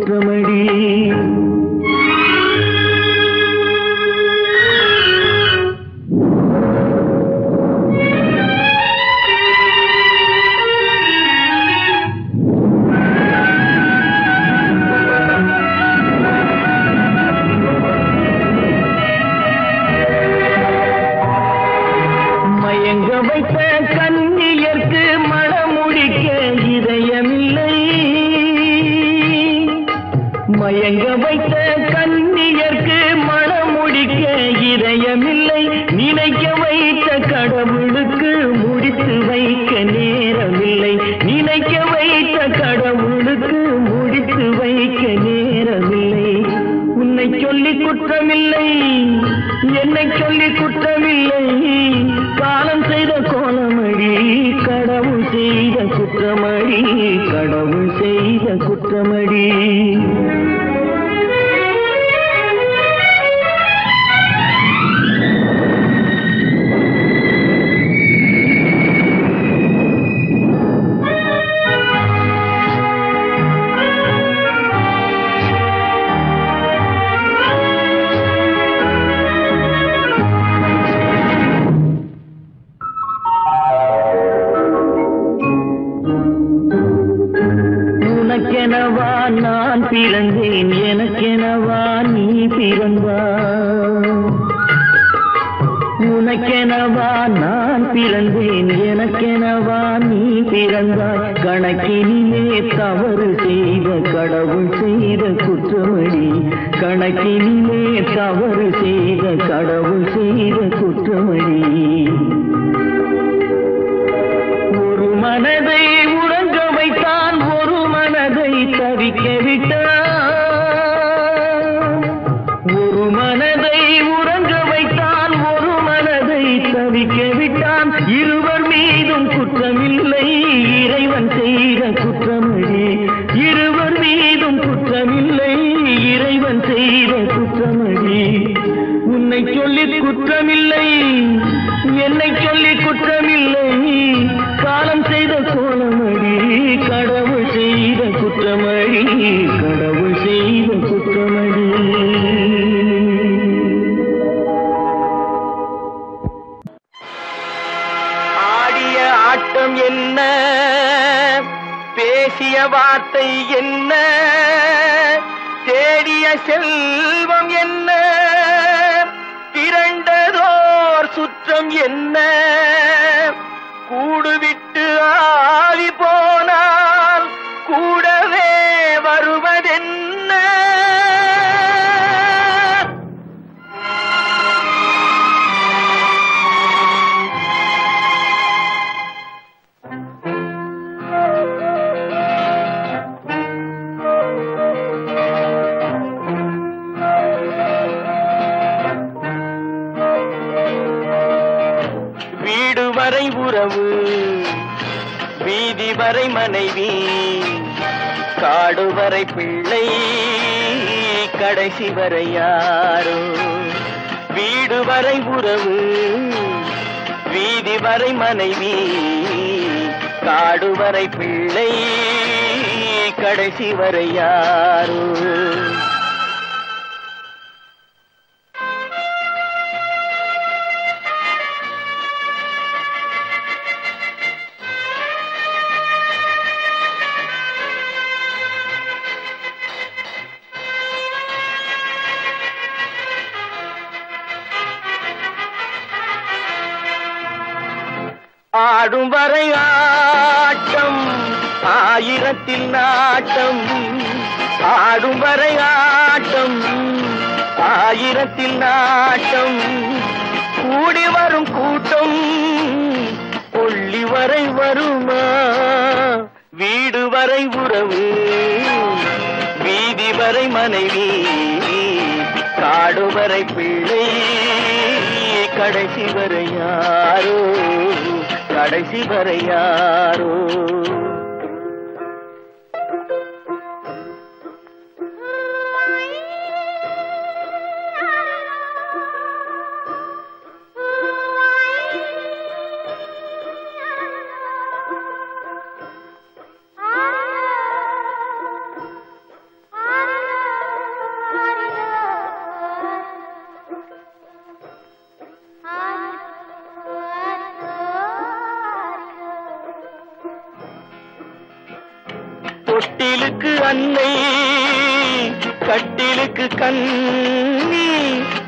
குற்றமடி. மயங்க வைத்த கண்ணியர்க்கு மணமுடிக்க இதயமில்லை. மயங்க வைத்த கண்ணியர்க்கு மணமுடிக்க இதயமில்லை. நினைக்க வைத்த கடவுளுக்கு முடித்து வைக்க நேரமில்லை. நினைக்க வைத்த கடவுளுக்கு முடித்து வைக்க நேரமில்லை. உன்னை சொல்லி குற்றமில்லை, என்னை சொல்லி குற்றமில்லை. காலம் செய்த கோலமடி, கடவுள் செய்த குற்றமடி, கடவுள் செய்த குற்றமடி. உனக்கெனவா நான் பிறந்தேன், எனக்கெனவா நீ பிறந்தாய். உனக்கெனவா நான் பிறந்தேன், எனக்கெனவா நீ பிறந்தாய். கணக்கினிலே தவறு செய்த கடவுள் செய்த குற்றமடி. கணக்கினிலே தவறு செய்த கடவுள் செய்த குற்றமடி. ஒரு மனதை உறங்க வைத்தான், ஒரு மனதை தவிக்க விட்டான். ஒரு மனதை உறங்க வைத்தான், ஒரு மனதை தவிக்க விட்டான். இருவர் மீதும் குற்றமில்லை, இறைவன் செய்த குற்றமடி. இருவர் மீதும் குற்றமில்லை, இறைவன் செய்த குற்றமடி. உன்னை சொல்லி குற்றமில்லை, என்னை சொல்லி குற்றமில்லை. காலம் செய்த கோலமடி, கடவுள் செய்த குற்றமடி, கடவுள் செய்த குற்றமடி. ஆடிய ஆட்டம் என்ன, பேசிய வார்த்தை என்ன, தேடிய செல்வம் என்ன, திரண்டதோர் சுற்றம் என்ன. கூடுவிட்டு ஆவி போனால் கூடவே வருவதென்ன. வீடு வரை உறவு, வீதி வரை மனைவி, காடு வரை பிள்ளை, கடைசி வரை யாரோ. வீடு வரை உறவு, வீதி வரை மனைவி, காடு வரை பிள்ளை, கடைசி வரை யாரோ. ஆடும் வரை ஆட்டம், ஆயிரத்தில் நாட்டம். ஆடும் வரை ஆட்டம், ஆயிரத்தில் நாட்டம். கூடி வரும் கூட்டம் கொள்ளி வரை வருமா. வீடு வரை உறவு, வீதி வரை மனைவி, காடு வரை பிள்ளை, கடைசி வரை யாரோ, கடைசி வரை யாரோ. தொட்டிலுக்கு அன்னை கட்டிலுக்கு கண்ணி,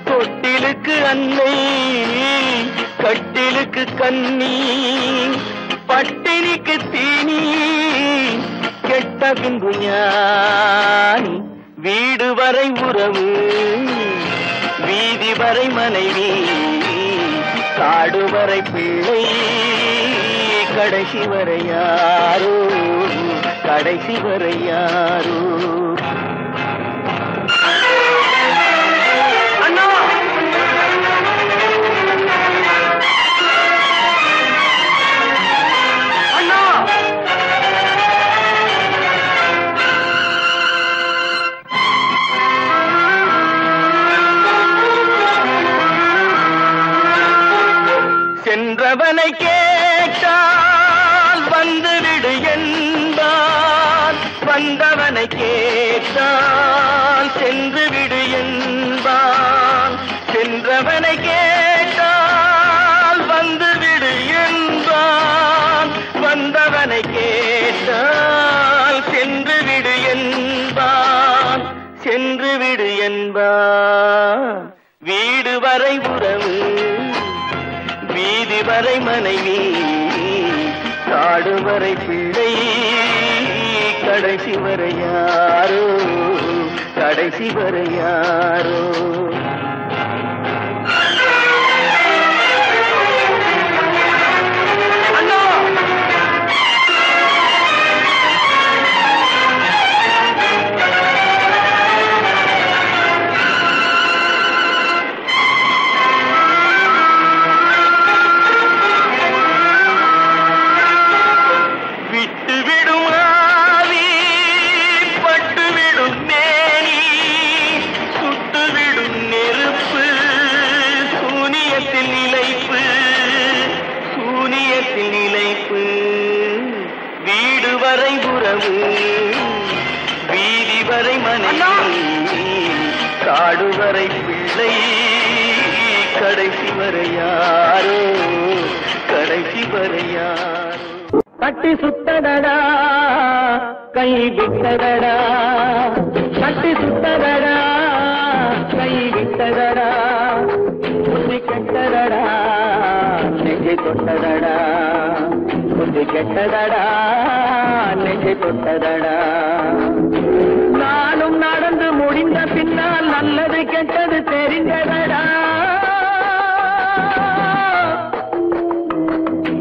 தொட்டிலுக்கு அன்னை கட்டிலுக்கு கண்ணி, பட்டினிக்கு தீனி கெட்ட பின்பு ஞானி, வீடு வரை உறவு வீதி வரை மனைவி, காடு வரை பிள்ளை, கடைசி வரை யாரோ, கடைசி வரை யாரோ. அண்ணா அண்ணா சென்றவனை கேட்டால் வந்துவிடு என்பான், வந்தவனை கேட்டால் சென்று விடு என்பான், சென்றவனை கேட்டால் வந்துவிடு என்பான், வந்தவனை கேட்டால் சென்று விடு என்பான், சென்று விடு என்பான். வீடு வரை உறவு வீதி வரை மனைவி, காடு வரை பிள்ளை, கடைசி வரை யாரோ, கடைசி வரை யாரோ. வீடு வரை உறவு வீதி வரை மனைவி, காடு வரை பிள்ளை, கடைசி வரை யாரோ, கடைசி வரை யாரோ. கட்டி சுத்தடடா கை விட்டதடா, கட்டி சுத்தடடா கை விட்டதடா, புத்தி கெட்டதடா நெஞ்சை தொட்டதடா, புத்தி கெட்டதடா நெஞ்சை தொட்டதடா. நானும் நடந்து முடிந்த பின்னால் நல்லது கெட்டது தெரிந்ததடா,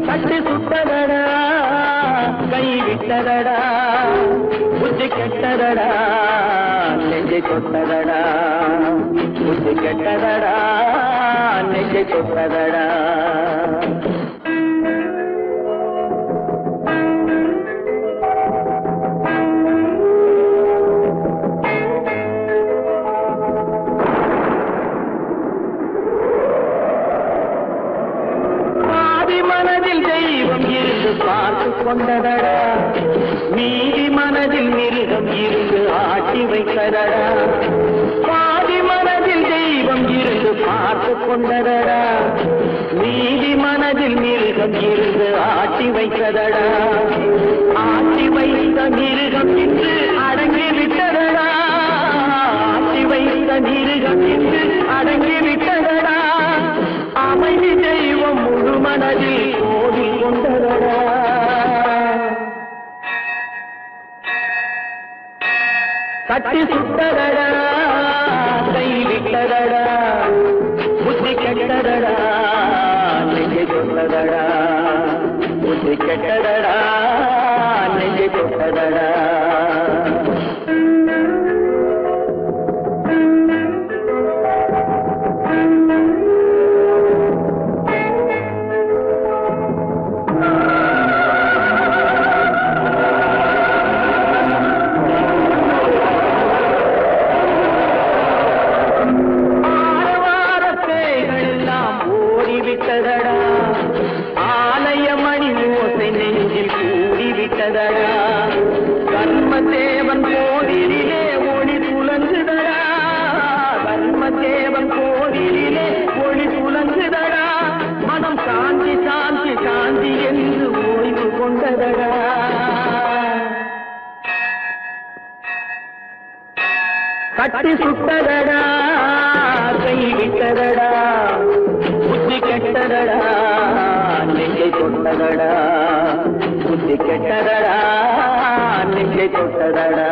கட்டி சுட்டதடா கை விட்டதடா, புத்தி கெட்டதடா நெஞ்சை தொட்டதடா, புத்தி கெட்டதடா நெஞ்சை தொட்டதடா. பார்த்து கொண்டதடா, மீதி மனதில் மிருகம் இருந்து ஆட்டி வைத்ததடா, பாதி மனதில் தெய்வம் இருந்து பார்த்து கொண்டதடா, மீதி மனதில் மிருகம் இருந்து ஆட்டி வைத்ததடா, ஆட்டி வைத்த மிருகம் இன்று அடங்கி விட்டதடா, ஆட்டி வைத்த மிருகம் இன்று அடங்கி விட்டதடா, அமைதி தெய்வம் முழு மனதில் கோடி கொண்டதடா. கட்டி சுட்டதடா கை விட்டதடா, புத்தி கெட்டதடா நெஞ்சை தொட்டதடா, புத்தி கெட்டதடா நெஞ்சை தொட்டதடா. ஆலயமணி ஓசை நெஞ்சில் கூடிவிட்டதடா, கர்மதேவன் கோவிலிலே ஒளி துலங்குதடா, கர்மதேவன் கோவிலிலே ஒளி துலங்குதடா, மனம் சாந்தி சாந்தி சாந்தி என்று ஓய்வு கொண்டதடா. கட்டி சுட்டதடா கை விட்டதடா புத்தி கெட்டதடா நெஞ்சை தொட்டதடா புத்தி கெட்டதடா நெஞ்சை தொட்டதடா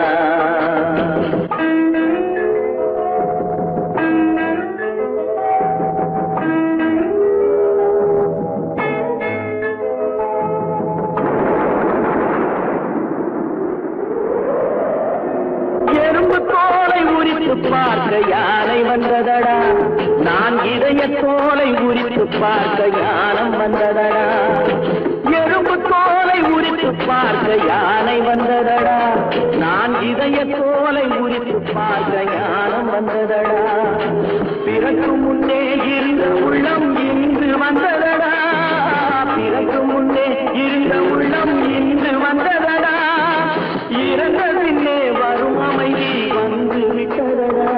பார்க்க யானை வந்ததடா நான் இதய தோலை உரித்து பார்க்க யானம் வந்ததடா எறும்பு தோலை உரித்து பார்க்க யானை வந்ததடா நான் இதய தோலை உரித்து பார்க்க யானம் வந்ததடா பிறகு முன்னே இருந்த உள்ளம் இன்று வந்ததடா பிறகு முன்னே இருந்த உள்ளம் இன்று வந்ததடா இறந்த பின்னே வரும் அமைதி வந்து விட்டதடா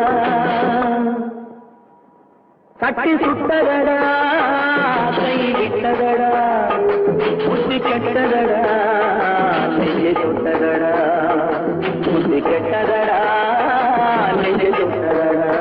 கட்டி சுட்டதடா கை விட்டதடா புத்தி கெட்டதடா நெஞ்சை சுட்டதடா புத்தி கெட்டதடா நெஞ்சை சுட்டதடா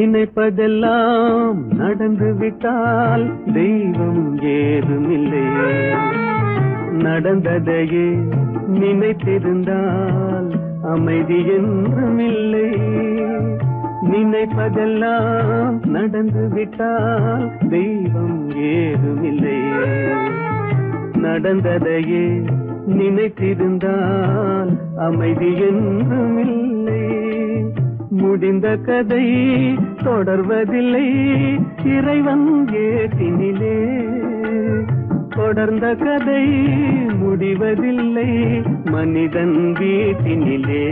நினைப்பதெல்லாம் நடந்து விட்டால் தெய்வம் ஏதுமில்லை நடந்ததையே நினைத்திருந்தால் அமைதி என்றுமில்லை நினைப்பதெல்லாம் நடந்து விட்டால் தெய்வம் ஏதுமில்லை நடந்ததையே நினைத்திருந்தால் அமைதி என்றுமில்லை முடிந்த கதை தொடர்வதில்லை இறைவன் ஏற்றினிலே தொடர்ந்த கதை முடிவதில்லை மனிதன் வீட்டினிலே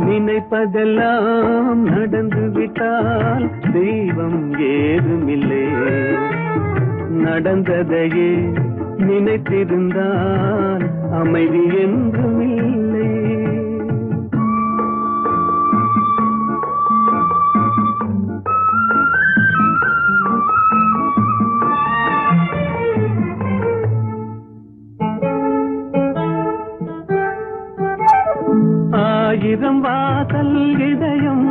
நினைப்பதெல்லாம் நடந்து விட்டால் தெய்வம் ஏதுமில்லை நடந்ததையே நினைத்திருந்தால் அமைதி என்றுமில்லை ஆயிரம் வாசல் இதயம்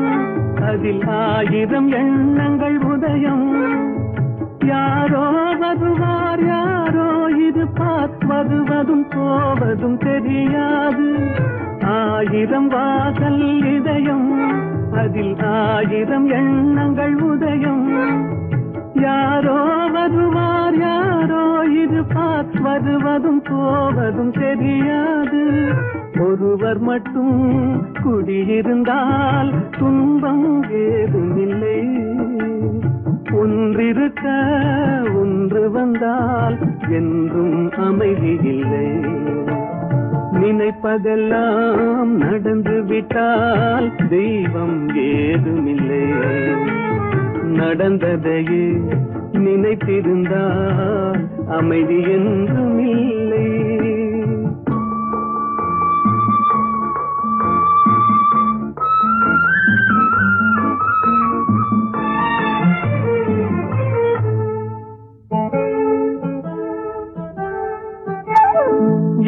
அதில் ஆயிரம் எண்ணங்கள் உதயம் யாரோ வருவார் யாரோ இது வருவதும் போவதும் தெரியாது ஆயிரம் வாசல் இதயம் அதில் ஆயிரம் எண்ணங்கள் உதயம் யாரோ வருவார் யாரோ இது வருவதும் போவதும் தெரியாது ஒருவர் மட்டும் குடியிருந்தால் துன்பம் ஏதுமில்லை ஒன்றிருக்க ஒன்று வந்தால் என்றும் அமைதி இல்லை நினைப்பதெல்லாம் நடந்து விட்டால் தெய்வம் ஏதுமில்லை நடந்ததையே நினைத்திருந்தால் அமைதி என்றுமில்லை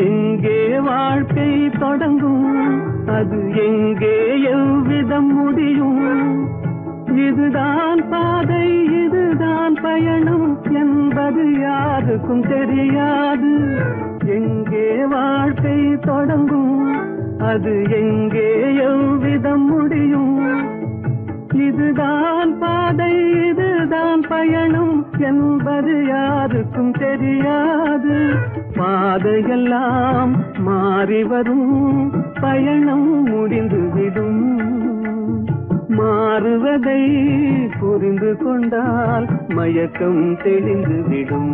எங்கே வாழ்க்கை தொடங்கும் அது எங்கே எவ்விதம் முடியும் இதுதான் பாதை இதுதான் பயணம் என்பது யாருக்கும் தெரியாது எங்கே வாழ்க்கை தொடங்கும் அது எங்கே எவ்விதம் முடியும் இதுதான் பாதை இதுதான் பயணம் என்பது யாருக்கும் தெரியாது பாதையெல்லாம் மாறி வரும் பயணம் முடிந்துவிடும் மாறுவதை புரிந்து கொண்டால் மயக்கம் தெளிந்துவிடும்.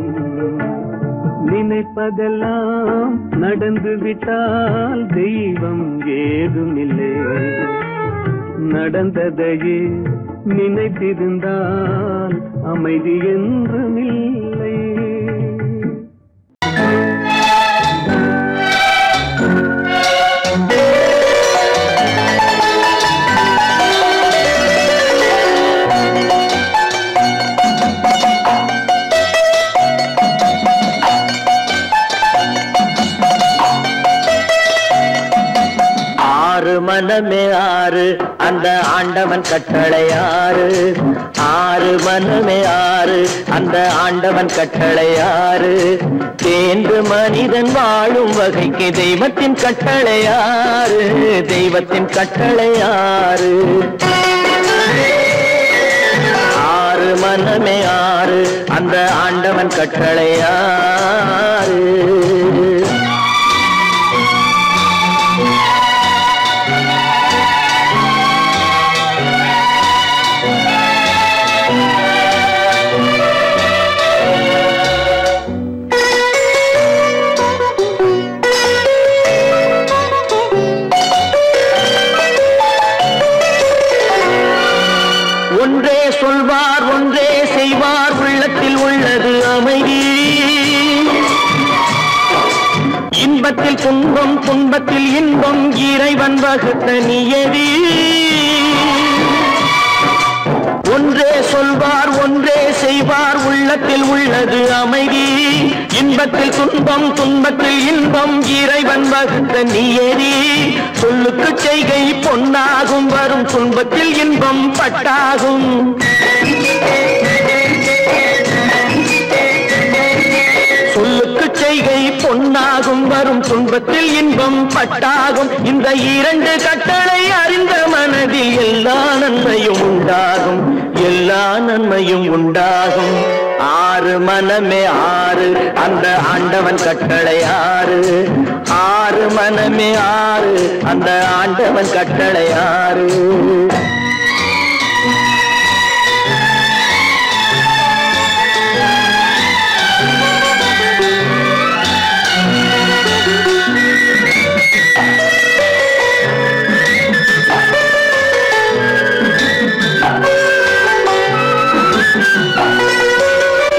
நினைப்பதெல்லாம் நடந்து விட்டால் தெய்வம் ஏதுமில்லை. நடந்ததையே நினைத்திருந்தால் அமைதி என்றுமில்லை. மனமே ஆறு அந்த ஆண்டவன் கட்டளை ஆறு. ஆறு மனமே ஆறு அந்த ஆண்டவன் கட்டளை ஆறு. தேர்ந்து மனிதன் வாழும் வகைக்கு தெய்வத்தின் கட்டளை ஆறு. தெய்வத்தின் கட்டளை ஆறு. ஆறு மனமே ஆறு அந்த ஆண்டவன் கட்டளை ஆறு. ஒன்றே சொல்வார் ஒன்றே செய்வார் உள்ளத்தில் உள்ளது அமைதி. இன்பத்தில் துன்பம் துன்பத்தில் இன்பம் இறைவன் வகுத்த நியதி. ஒன்றே சொல்வார் ஒன்றே செய்வார் உள்ளத்தில் உள்ளது அமைதி. இன்பத்தில் துன்பம் துன்பத்தில் இன்பம் இறைவன் வகுத்த நியதி. சொல்லுக்கு செய்கை பொன்னாகும் வரும் துன்பத்தில் இன்பம் பட்டாகும். சொல்லுக்கு செய்கை பொன்னாகும் வரும் துன்பத்தில் இன்பம் பட்டாகும். இந்த இரண்டு கட்டளை அறிந்த மனதில் எல்லா நன்மையும் உண்டாகும். எல்லா நன்மையும் உண்டாகும். ஆறு மனமே ஆறு அந்த ஆண்டவன் கட்டளை ஆறு. ஆறு மனமே ஆறு அந்த ஆண்டவன் கட்டளை ஆறு.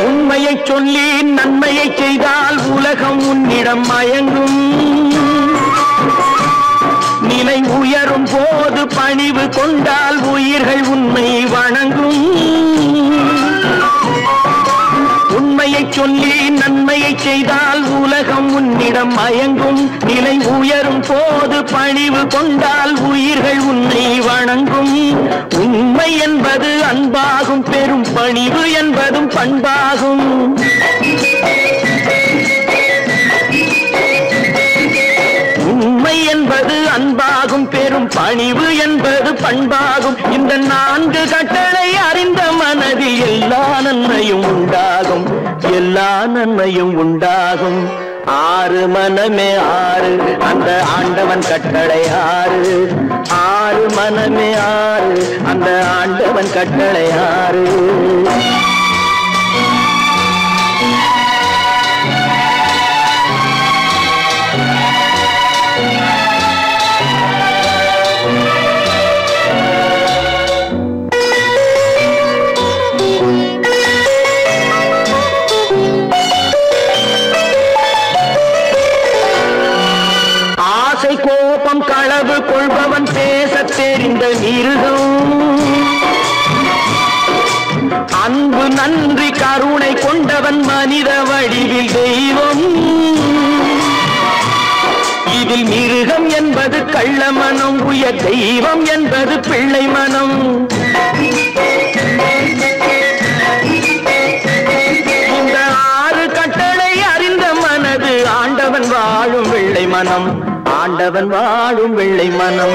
உண்மையை சொல்லி நன்மையை செய்தால் உலகம் உன்னிடம் மயங்கும். நிலை உயரும் போது பணிவு கொண்டால் உயிர்கள் உன்னை வணங்கும். உண்மையை சொல்லி நன்மையை செய்தால் உலகம் உன்னிடம் மயங்கும். நிலை உயரும் போது பணிவு கொண்டால் உயிர்கள் உன்னை வணங்கும். உண்மை என்பது அன்பாகும். பெரும் பணிவு என்பதும் பண்பாகும். உண்மை என்பது அன்பாகும். பெரும் பணிவு என்பது பண்பாகும். இந்த நான்கு கட்டளை அறிந்த மனதில் எல்லா நன்மையும் உண்டாகும். எல்லா நன்மையும் உண்டாகும். ஆறு மனமே ஆறு அந்த ஆண்டவன் கட்டளை ஆறு. ஆறு மனமே ஆறு அந்த ஆண்டவன் கட்டளை ஆறு. கோபம் களவு கொள்பவன் பேச தெரிந்த மிருகம். அன்பு நன்றி கருணை கொண்டவன் மனித வடிவில் தெய்வம். இதில் மிருகம் என்பது கள்ள மனம். உயர் தெய்வம் என்பது பிள்ளை மனம். இந்த ஆறு கட்டளை அறிந்த மனது ஆண்டவன் வாழும் வெள்ளை மனம். ஆண்டவன் வாழும் வெள்ளை மனம்.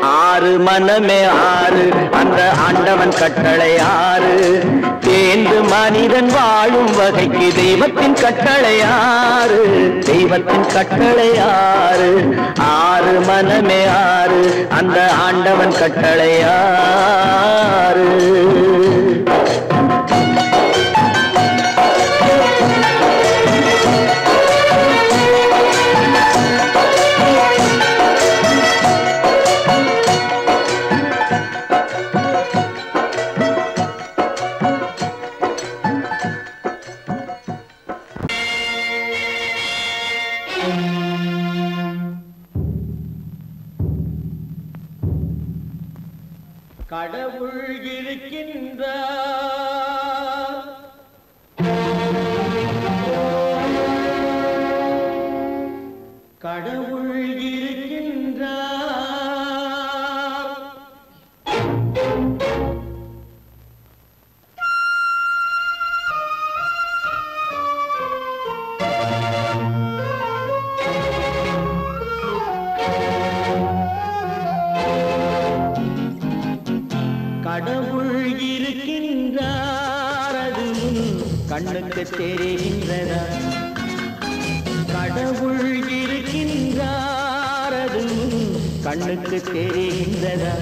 ஆறு மனமே ஆறு, அந்த ஆண்டவன் கட்டளை ஆறு. தேர்ந்து மனிதன் வாழும் வகைக்கு தெய்வத்தின் கட்டளை ஆறு, தெய்வத்தின் கட்டளை ஆறு. ஆறு மனமே ஆறு, அந்த ஆண்டவன் கட்டளை ஆறு. கடவுள் இருக்கின்றார், கடவுள் இருக்கின்றார். கடவுள் இருக்கின்றார், அது கண்ணுக்கு தெரிகின்றதா? கடவுள் இருக்கின்றார், அது கண்ணுக்கு தெரிகின்றதா?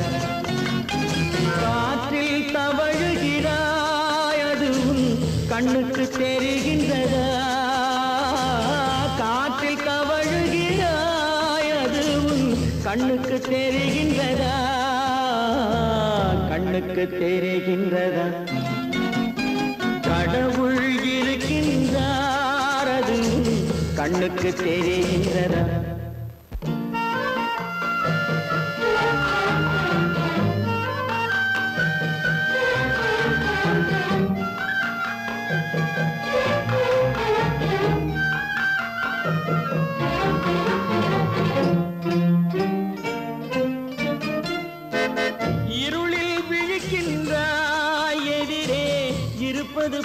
காற்றில் தவழுகிறாய், அது கண்ணுக்கு தெரிகின்றதா? காற்றில் தவழுகிறாய், அது கண்ணுக்கு தெரிகின்றதா? கண்ணுக்கு தெரிகின்றதா? கடவுள் இருக்கின்றார், அது கண்ணுக்கு தெரிகின்றதா?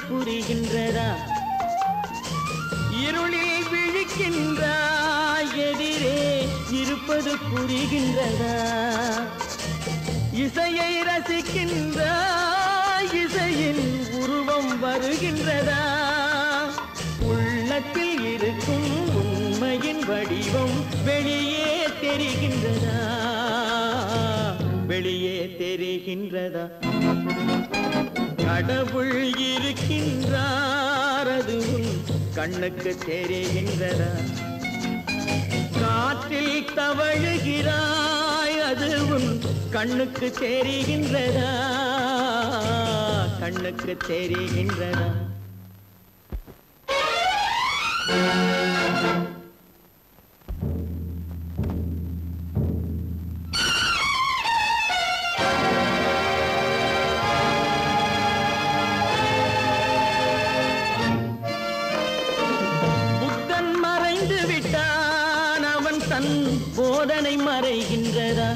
புரிகின்றதா? இருளில் விழிக்கின்றாய், எதிரே இருப்பது புரிகின்றதா? இசையை ரசிக்கின்றாய், இசையின் உருவம் வருகின்றதா? உள்ளத்தில் இருக்கும் உண்மையின் வடிவம் வெளியே தெரிகின்றதா? வெளியே தெரிகின்றதா? கடவுள் இருக்கின்றார், அது கண்ணுக்கு தெரிகின்றதா? காற்றில் தவழுகிறாய், அது கண்ணுக்கு தெரிகின்றதா? கண்ணுக்கு தெரிகின்றதா? போதனை மறைகின்றதா?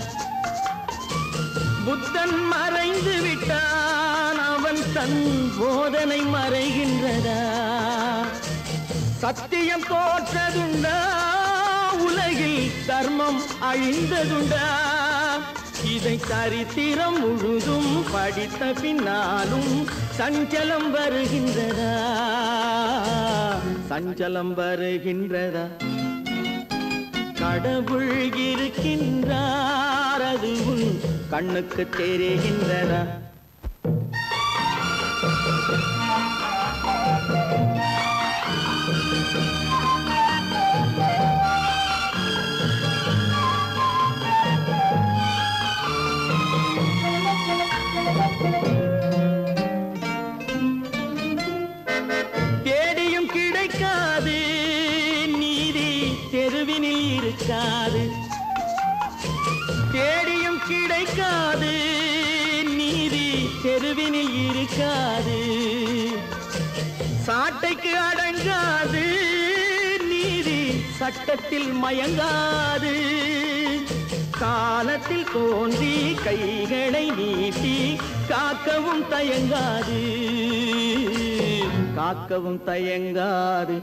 புத்தன் மறைந்து விட்டான், அவன் தன் போதனை மறைகின்றதா? சத்தியம் தோற்றதுண்டா? உலகில் தர்மம் அழிந்ததுண்டா? இதை சரித்திரம் முழுதும் படித்த பின்னாலும் சஞ்சலம் வருகின்றதா? சஞ்சலம் வருகின்றதா? கடவுள் இருக்கின்றார், அது கண்ணுக்கு தெரிகின்றதா? தேடியும் கிடைக்காது நீதி, தெருவினில் இருக்காது. தேடியும் கிடைக்காது நீதி, தெருவினில் இருக்காது. சாட்டைக்கு அடங்காது நீதி, சட்டத்தில் மயங்காது. காலத்தில் தோன்றி கைகளை நீட்டி காக்கவும் தயங்காது, காக்கவும் தயங்காது.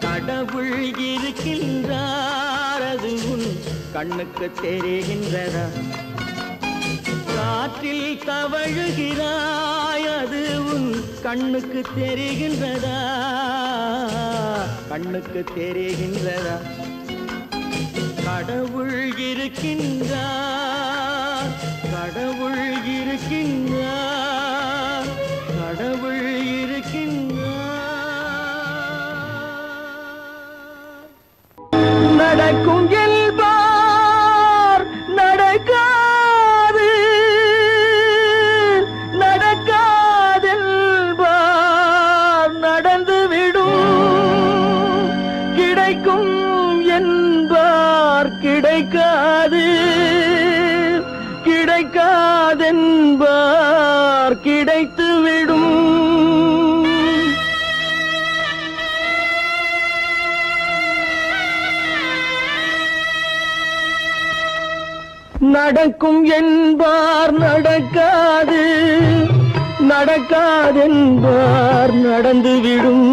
கடவுள் இருக்கின்றார், அது உன் கண்ணுக்கு தெரிகின்றதா? காற்றில் தவழுகிறாய், அது உன் கண்ணுக்கு தெரிகின்றதா? கண்ணுக்கு தெரிகின்றதா? கடவுள் இருக்கின்றார், கடவுள் இருக்கின்றார், கடவுள் இருக்கின்றார். நடக்கும் என்பார் நடக்காது, நடக்காதென்பார் நடந்துவிடும். கிடைக்கும் என்பார் கிடைக்காது, கிடைக்காதென்பார் கிடைத்துவிடும். நடக்கும் என்பார் நடக்காது, நடக்காதென்பார் நடந்துவிடும்.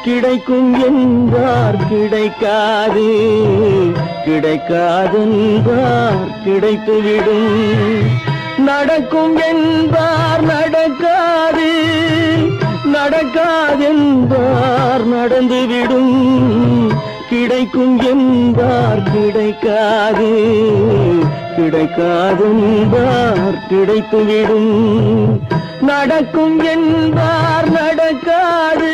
கிடைக்கும் என்பார் கிடைக்காது, கிடைக்காதென்பார் கிடைத்துவிடும். நடக்கும் என்பார் நடக்காது, நடக்காதென்பார் நடந்துவிடும். கிடைக்கும் என்பார் கிடைக்காது, கிடைக்காதென்பார் கிடைத்துவிடும். நடக்கும் என்பார் நடக்காது.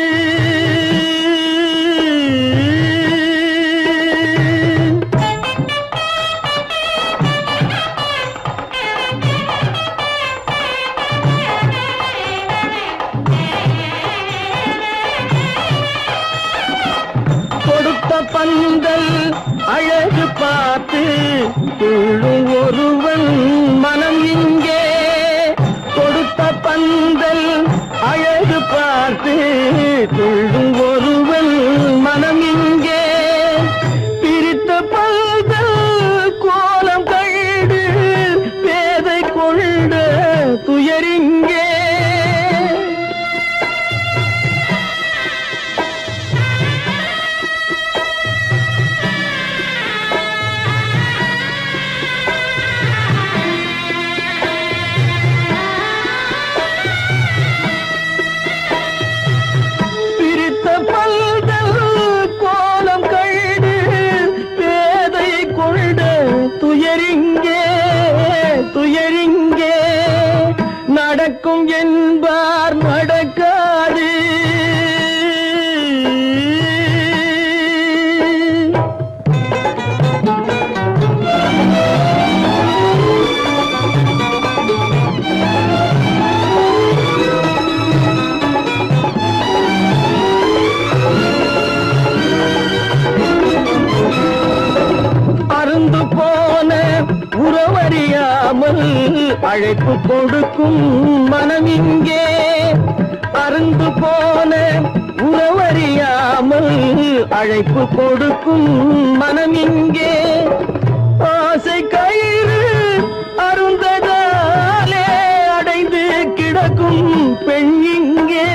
பந்தல் அழகு பார்த்து துள்ளும் ஒருவன் மனம் இங்கே. கொடுத்த பந்தல் அழகு பார்த்து துள்ளும் ஒருவன் மனம் இங்கே. பிரித்த பந்தல் கோலம் கண்டு பேதை கொண்ட துயரிங்கே. துயரிங்கே நடக்கும் என்பார் நடக்காது. அருந்து போன உறவறியாமல் அழைப்பு கொடுக்கும் மனம் இங்கே. அருந்து போன உறவறியாமல் அழைப்பு கொடுக்கும் மனம் இங்கே. ஆசை கயிறு அருந்ததாலே அடைந்து கிடக்கும் பெண் இங்கே.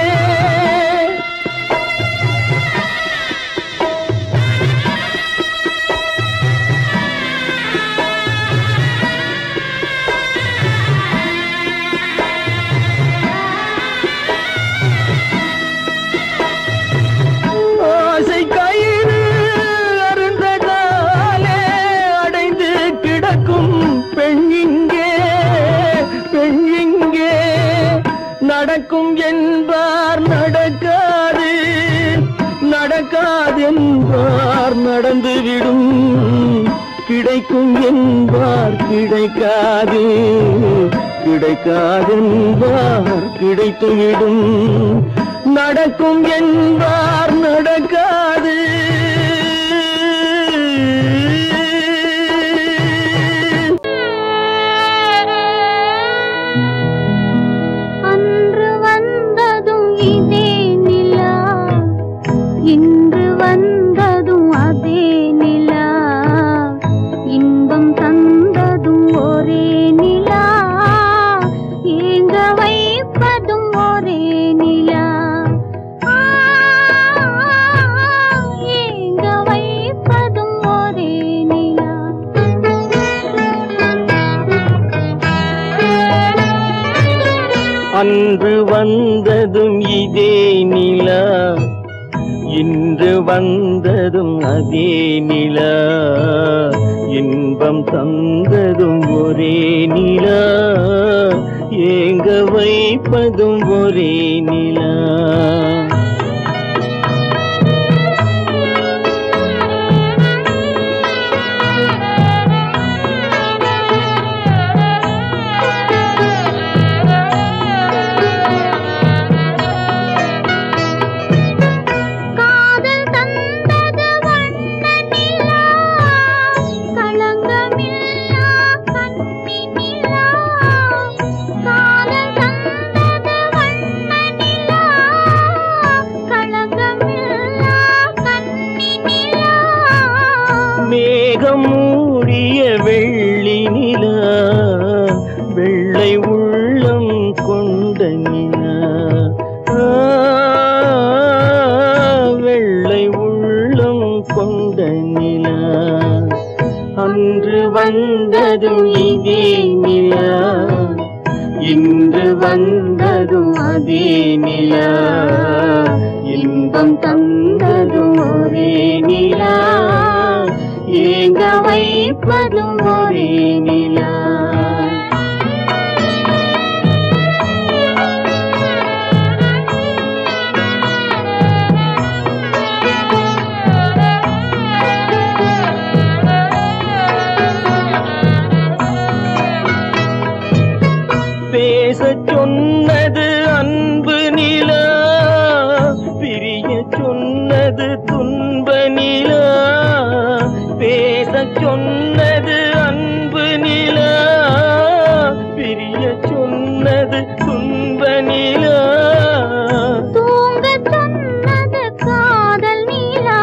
நடக்கும் என்பார் நடக்காது, நடக்காதென்பார் நடந்துவிடும். கிடைக்கும் என்பார் கிடைக்காது, கிடைக்காதென்பார் கிடைத்துவிடும். நடக்கும் என்பார் நடக்காது. இன்று வந்ததும் அதே நிலா, இன்பம் தந்ததும் ஒரே நிலா, ஏங்க வைப்பதும் ஒரே நிலா. அன்று வந்ததும் இதே நிலா, இன்று வந்ததும் அதே நிலா, இன்பம் தந்ததும் ஒரே நிலா, ஏங்க வைப்பதும் ஒரே நிலா. மேகம் மூடிய வெள்ளி நிலா, வெள்ளை உள்ளம் கொண்ட நிலா, வெள்ளை உள்ளம் கொண்ட நிலா. அன்று வந்ததும் இதே நிலா, இன்று வந்ததும் அதே நிலா, இன்பம் தந்ததும் ஒரே நிலா, ஏங்க வைப்பதும் ஒரே நிலா. பேசச் சொன்னது அன்பு நிலா, பிரிய சொன்னது துன்ப நிலா. பேசச் சொன்னது அன்பு நிலா, பிரிய சொன்னது துன்ப நிலா. தூங்கச் சொன்னது காதல் நிலா,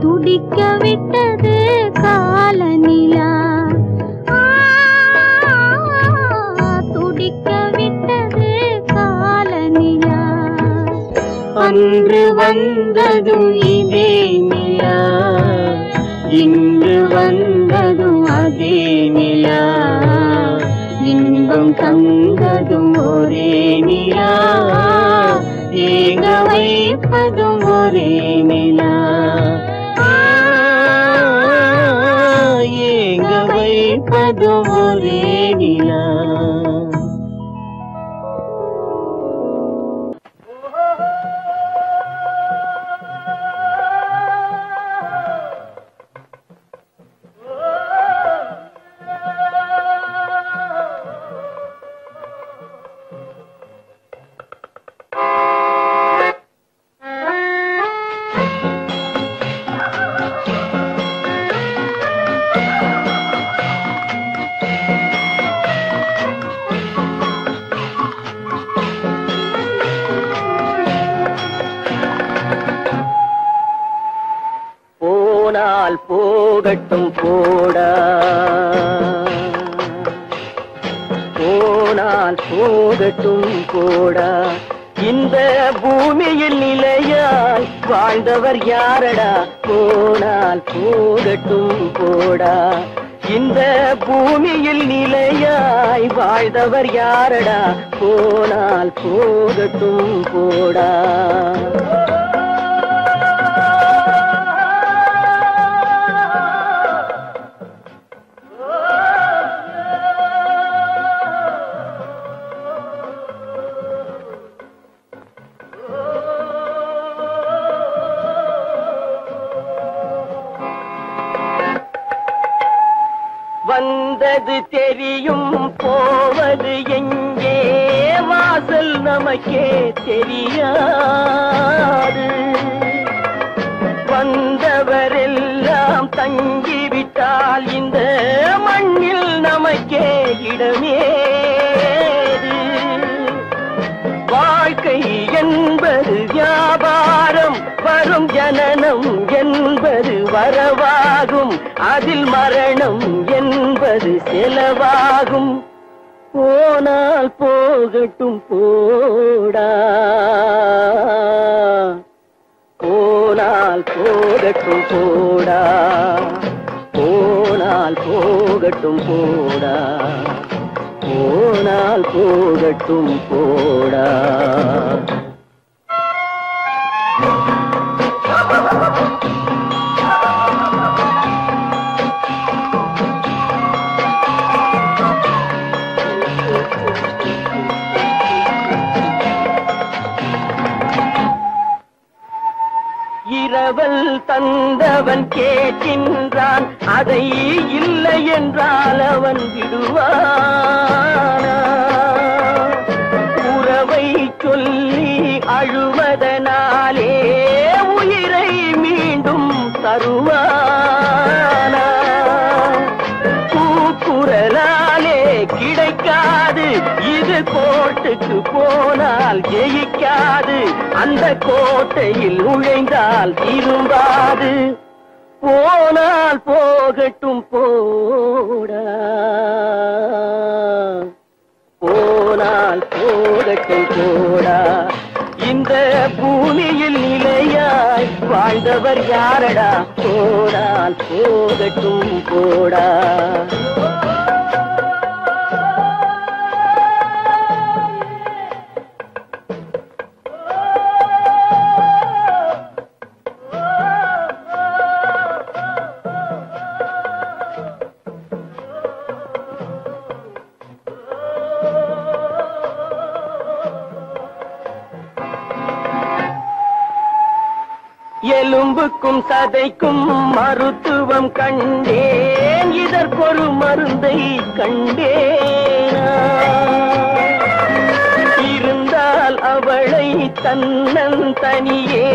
துடிக்க விட்டது கால நிலா, துடிக்க விட்டது கால நிலா. அன்று வந்ததும் இதே நிலா, இன்று வந்ததும் அதே நிலா, இன்பம் தந்ததும் ஒரே நிலா, ஏங்க வைப்பதும் ஒரே நிலா, ஏங்க வைப்பதும் ஒரே நிலா. போனால் போகட்டும் போடா, போனால் போகட்டும் போடா, இந்த பூமியில் நிலையாய் வாழ்ந்தவர் யாரடா. போனால் போகட்டும் போடா, இந்த பூமியில் நிலையாய் வாழ்ந்தவர் யாரடா. போனால் போகட்டும் போடா. வந்தது தெரியும் போவது எங்கே, வாசல் நமக்கே தெரியாது. வந்தவரெல்லாம் தங்கிவிட்டால் இந்த மண்ணில் நமக்கே இடமேது. வாழ்க்கை என்பது வியாபாரம், வரும் ஜனனம் என்பது வரவாகும், அதில் மரணம் என்பது செலவாகும். போனால் போகட்டும் போடா, போனால் போகட்டும் போடா, போனால் போகட்டும் போடா, போனால் போகட்டும் போடா. இரவல் தந்தவன் கேட்கின்றான், அதை இல்லை என்றால் அவன் விடுவானா? உறவை சொல்லி அழுவதனாலே உயிரை மீண்டும் தருவானா? கூக்குரலாலே கிடைக்காது, இது கோர்ட்டுக்கு போனால் ஜெயிக்காது, அந்த கோட்டையில் நுழைந்தால் திரும்பாது. போனால் போகட்டும் போடா, போனால் போகட்டும் போடா. இந்த பூமியில் நிலையாய் வாழ்ந்தவர் யாரடா? போனால் போகட்டும் போடா. எலும்புக்கும் சதைக்கும் மருத்துவம் கண்டேன், இதற்கொரு மருந்தை கண்டேனா? இருந்தால் அவளை தன்னந்தனியே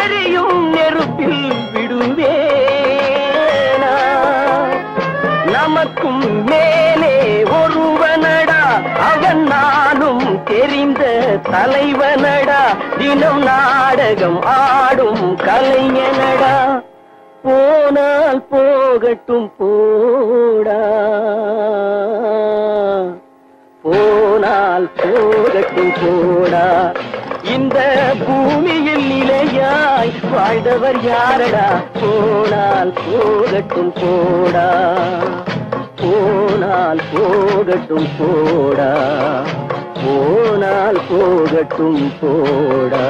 எரியும் நெருப்பில் விடுவேனா? நமக்கும் மேலே ஒருவனடா, அவன் நானும் தெரிந்த தலைவனடா, தினம் நாடகம் ஆடும் கலைஞனடா. போனால் போகட்டும் போடா, போனால் போகட்டும் போடா. இந்த பூமியில் நிலையாய் வாழ்ந்தவர் யாரடா? போனால் போகட்டும் போடா, போனால் போகட்டும் போடா, போனால் போகட்டும் போடா.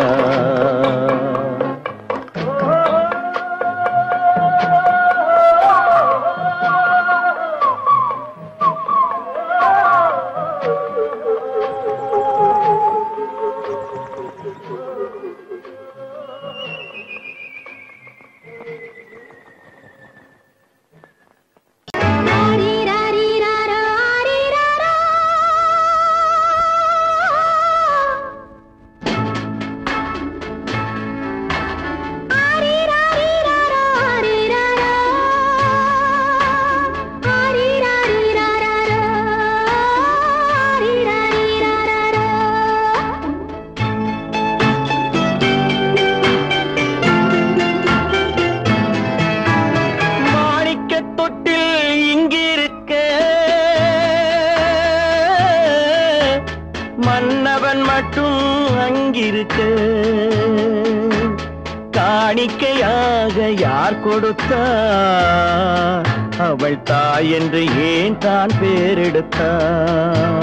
மன்னவன் மட்டும் அங்கிருக்க, காணிக்கையாக யார் கொடுத்தார்? அவள் தாய் என்று ஏன் தான் பேரெடுத்தார்?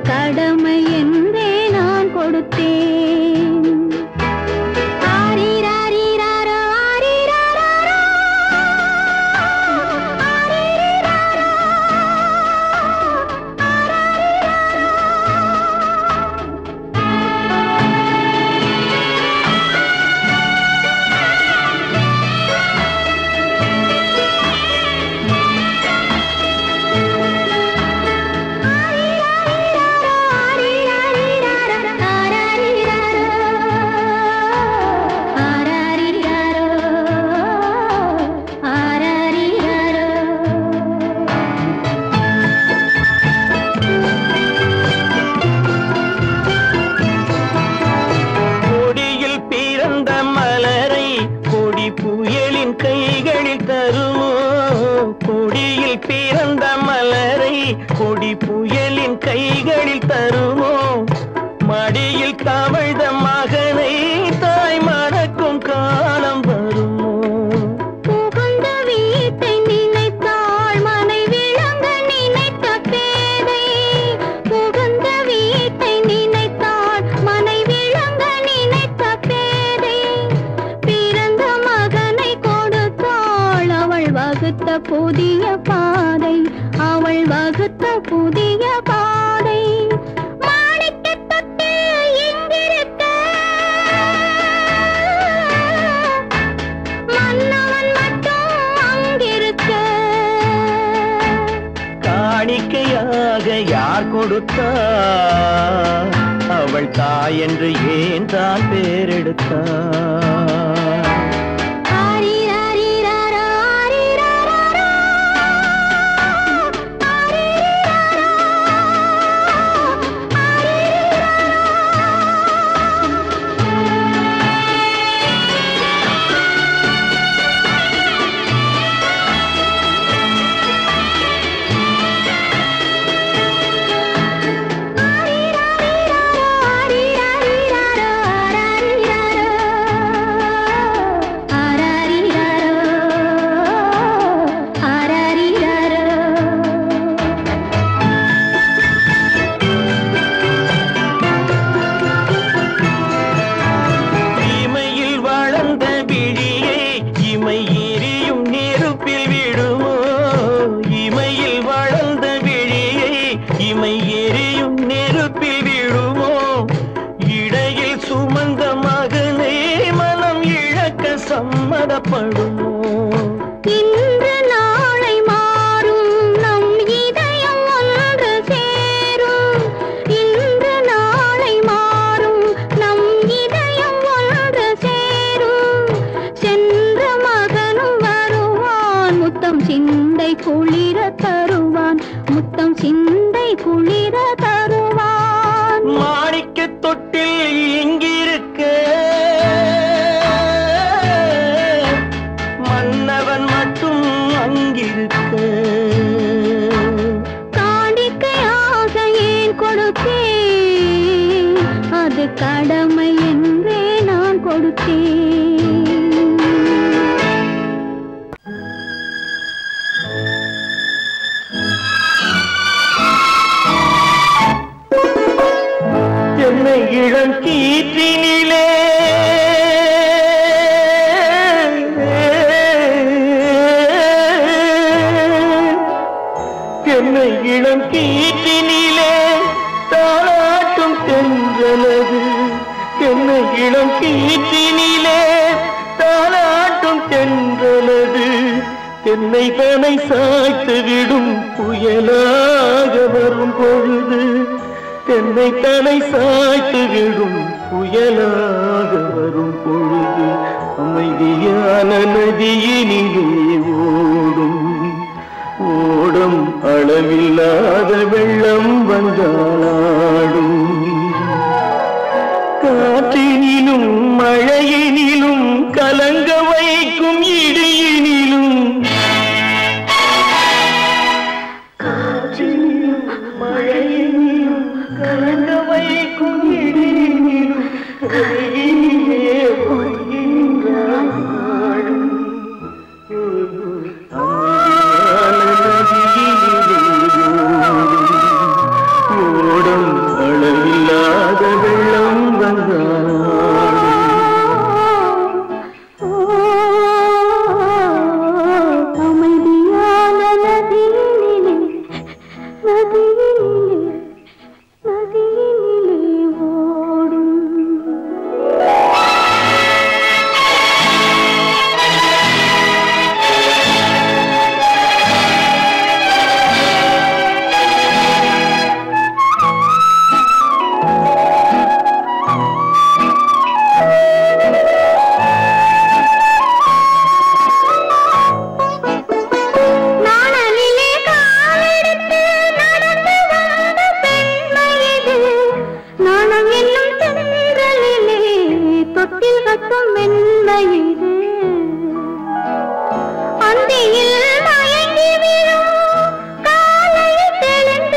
கடமை என்றே நான் கொடுத்தேன். ஆரிராரி கொடி புயலின் கைகளில் தருமோ மடியில் தவழ்ந்த மகனை தாய் மறக்கும் காலம் வருமோ புகுந்த வீட்டை நினைத்தாள் மனை விளங்க நினைத்த பேதை புகுந்த வீட்டை நினைத்தாள் மனை விளங்க நினைத்த பேதை பிறந்த மகனை கொடுத்தாள் அவள் வகுத்த புதிய பாதை அவள் வகுத்த புதிய பாதை மாணிக்கத் தொட்டில் இங்கிருக்க மன்னவன் மட்டும் அங்கிருக்க காணிக்கையாக யார் கொடுத்தா அவள் தாய் என்று ஏன் தான் பேரெடுத்தா சம்மதப்படுமோ இன்று நாளை மாறும் நம் இதயம் ஒன்று சேரும் இன்று நாளை மாறும் நம் இதயம் ஒன்று சேரும் சென்ற மகனும் வருவான் முத்தம் சிந்தை குளிர தருவான் முத்தம் சிந்தை குளிர தருவான் மாணிக்க தொட்டில் இங்கிருக்க மன்னவன் மட்டும் அங்கிருக்க காணிக்கையாக ஏன் கொடுத்தேன் அது கடமை என்றே நான் கொடுத்தேன் என்னை இளம் கீற்றினிலே என்னை இளம் கீற்றினிலே தாளாட்டும் தென்றலது என்னை இளம் கீற்றினிலே தாளாட்டும் தென்றலது என்னை தனை சாய்த்து விடும் புயலாக வரும் பொழுது என்னை தனை சாய்த்து விடும் புயலாக வரும் பொழுது அமைதியான நதியினிலே ஓடும் ஓடும் அளவில்லாத வெள்ளம் வந்தாடும் காற்றினிலும் மழையினிலும் கலங்க வைக்கும் இடியினிலும் காற்றினிலும் மழையினிலும் கலங்க வைக்கும் இடியினிலும் கையினிலே போகின்றான் ஓடும் அளவில்லாத வெள்ளம் அமைதியான நதியினிலே ஓடும் நாணலிலே காலெடுத்து நடந்து வந்த பெண்மை இது நாணம் என்னும் தென்றலிலே தொட்டில் கட்டும் மென்மை இது அந்தியில் மயங்கி விழும் காலையில் தெளிந்த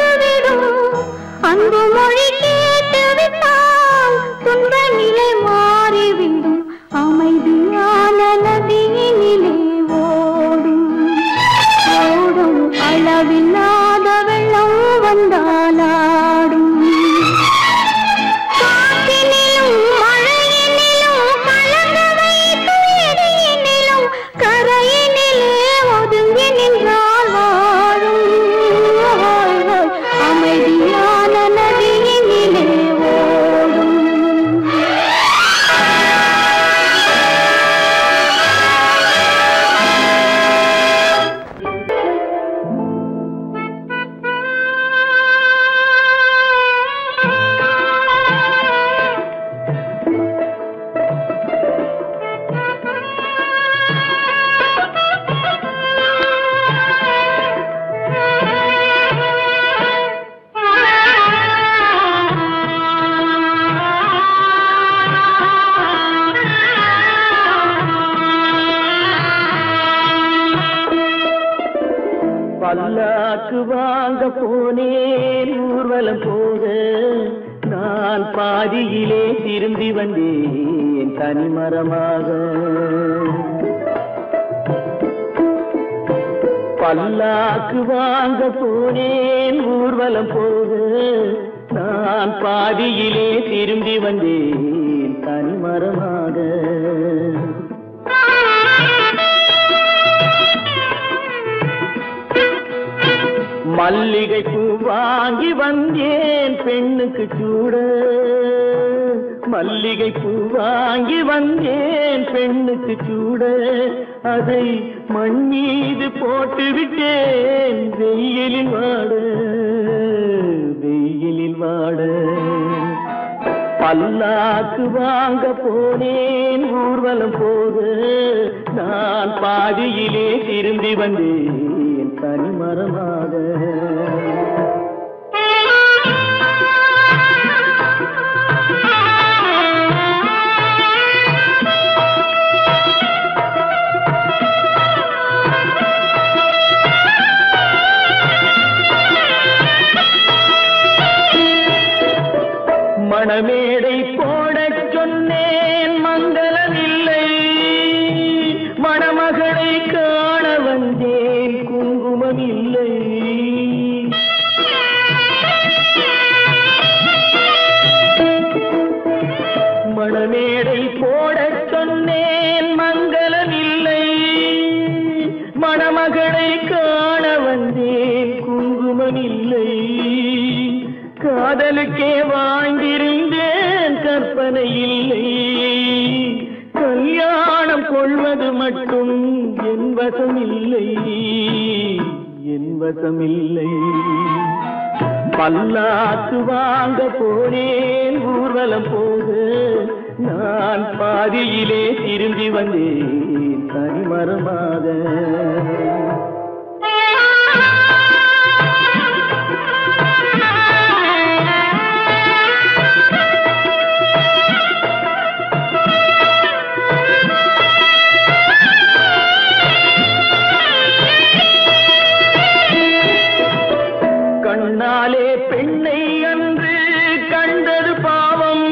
பல்லாக்கு வாங்க போனேன் ஊர்வலம் போக, நான் பாதியிலே திரும்பி வந்தேன் தனிமரமாக. பல்லாக்கு வாங்க போனேன் ஊர்வலம் போக, நான் பாதியிலே திரும்பி வந்தேன் தனிமரமாக. மல்லிகை பூ வாங்கி வந்தேன் பெண்ணுக்கு சூட, மல்லிகை பூ வாங்கி வந்தேன் பெண்ணுக்கு சூட, அதை மண் மீது போட்டு விட்டேன் வெயிலில் வாட, வெயிலில் வாட. பல்லாக்கு வாங்க போனேன் ஊர்வலம் போக, நான் பாதியிலே திரும்பி வந்தேன் தனிமரமாக. மணமேடை போடச் சொன்னேன் மங்களமில்லை, மணமகளை காண வந்தேன் குங்குமம் இல்லை. மணமேடை போடச் சொன்னேன் மங்களமில்லை, மணமகளை காண வந்தேன் குங்குமம் இல்லை. காதலுக்கே வாழ்ந்திருந்தேன் கற்பனை இல்லை, கல்யாணம் கொள்வது மட்டும் என் வசமில்லை, என் வசமில்லை. பல்லாக்கு வாங்க போனேன் ஊர்வலம் போக, நான் பாதியிலே திரும்பி வந்தேன் தனிமரமாக. கண்ணாலே பெண்ணை அன்று கண்டது பாவம்,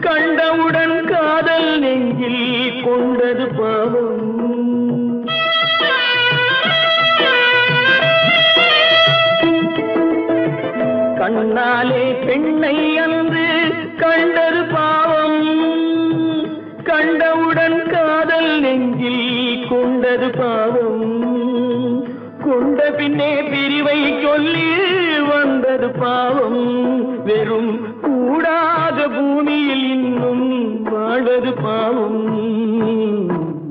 கண்டவுடன் காதல் நெஞ்சில் கொண்டது பாவம். கண்ணாலே பெண்ணை அன்று கண்டது பாவம், கண்டவுடன் காதல் நெஞ்சில் கொண்டது பாவம். கொண்ட பின்னே பிரிவை சொல்லி வந்தது பாவம், வெறும் கூடாத பூமியில் இன்னும் வாழ்வது பாவம்,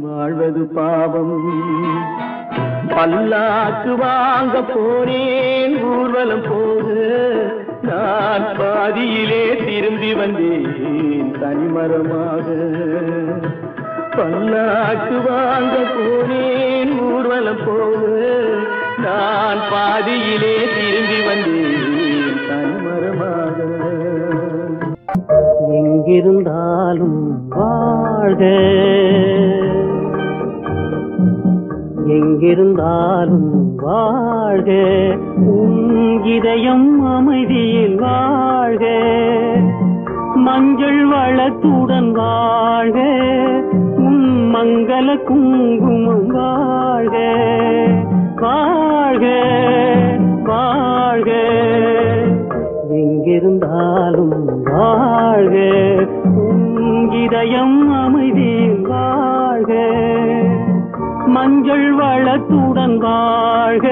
வாழ்வது பாவம். பல்லாக்கு வாங்க போனேன் ஊர்வலம் போக, நான் பாதியிலே திரும்பி வந்தேன் தனிமரமாக. பல்லாக்கு வாங்க போனேன் ஊர்வலம் போக, நான் பாதியிலே திரும்பி வந்தேன் தனிமரமாக. எங்கிருந்தாலும் வாழ்க, எங்கிருந்தாலும் வாழ்க, உன் இதயம் அமைதியில் வாழ்க, மஞ்சள் வளத்துடன் வாழ்க, உன் மங்கள குங்குமம் வாழ்க, வாழ்க வாழ்க. எங்கிருந்தாலும் வாழ்க, உன் இதயம் அமைதியில் வாழ்க, மஞ்சள் வளத்துடன் வாழ்க,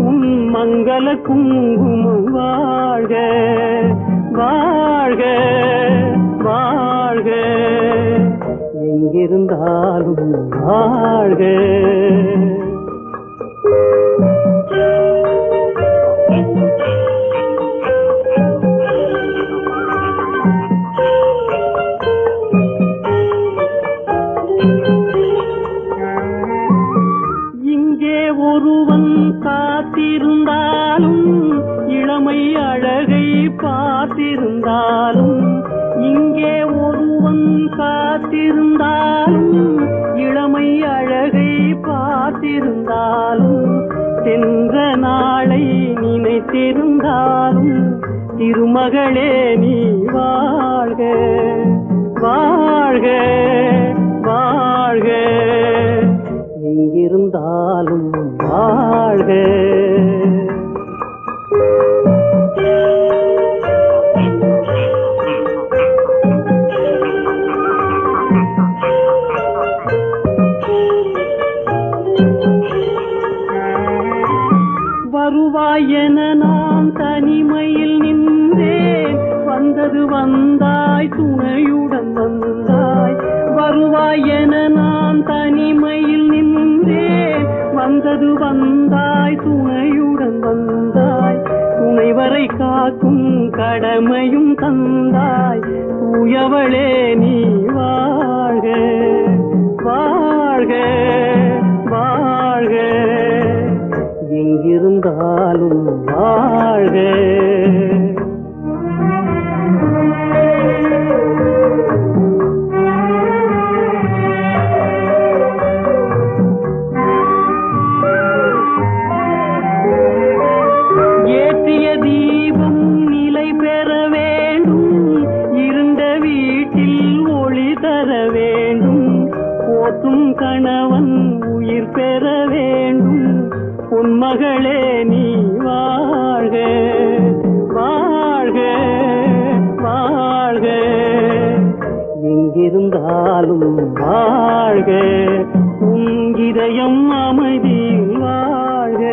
உன் மங்கள குங்குமம் வாழ்க, வாழ்க வாழ்க. எங்கிருந்தாலும் வாழ்க. இங்கே ஒருவன் காத்திருந்தாலும், இளமை அழகை பார்த்திருந்தாலும், இங்கே ஒருவன் காத்திருந்தாலும், இளமை அழகை பார்த்திருந்தாலும், சென்ற நாளை நினைத்திருந்தாலும் திருமகளே நீ வாழ்க வாழ்க வாழ்க, எங்கிருந்தாலும் வாழ்க. வருவாயென நான் தனிமையில் நின்றேன், வந்தது வந்தாய் துணையுடன் வந்தாய். வருவாயென நான் தனிமையில் நின்றேன், வந்தது வந்தாய் துணையுடன் வந்தாய். துணைவரை காக்கும் கடமையும் தந்தாய், தூயவளே நீ வாழ்க வாழ்க வாழ்க, எங்கிருந்தாலும் வாழ்க. ஏற்றிய தீபம் நிலை பெற வேண்டும், இருண்ட வீட்டில் ஒளி தர வேண்டும். போற்றும் கணவன் உயிர் பெற வேண்டும், உன்மகளே நீ வாழ்க வாழ்க வாழ்க, எங்கிருந்தாலும் வாழ்க. உன் இதயம் அமைதியில் வாழ்க,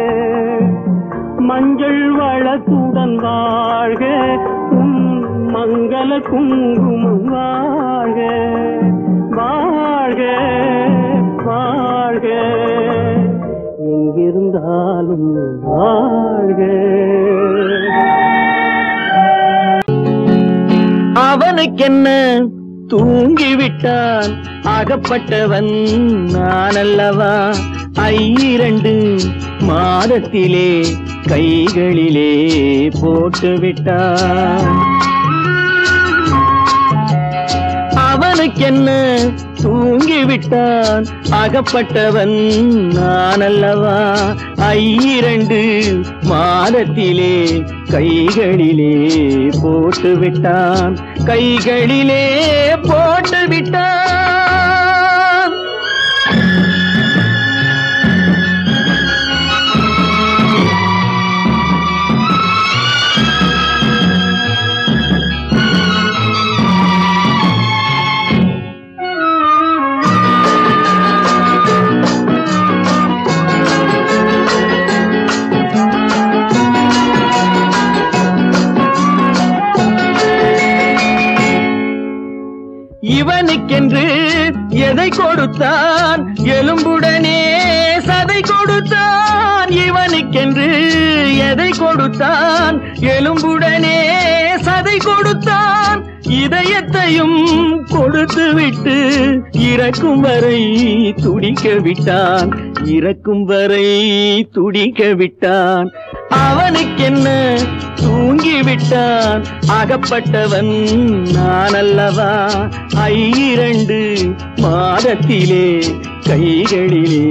மஞ்சள் வளத்துடன் வாழ்க. உன் மங்கள குங்குமம் வாழ்க வாழ்க வாழ்க, எங்கிருந்தாலும் வாழ்க. அவனுக்கென்ன தூங்கிவிட்டான், அகப்பட்டவன் நான் அல்லவா. 2 மாதத்திலே கைகளிலே போட்டுவிட்டான். அவனுக்கென்ன தூங்கிவிட்டான், அகப்பட்டவன் நான் அல்லவா. 2 மாதத்திலே கைகளிலே போட்டுவிட்டான், கைகளிலே போட்டுவிட்டான். இவனுக்கென்று எதை கொடுத்தான், எலும்புடனே சதை கொடுத்தான். இவனுக்கென்று எதை கொடுத்தான், எலும்புடனே சதை கொடுத்தான். இதயத்தையும் கொடுத்து விட்டு இறக்கும் வரை துடிக்க விட்டான், இறக்கும் வரை துடிக்க விட்டான். அவனுக்கென்ன தூங்கிவிட்டான், அகப்பட்டவன் நான் அல்லவா. 2 மாதத்திலே கைகளிலே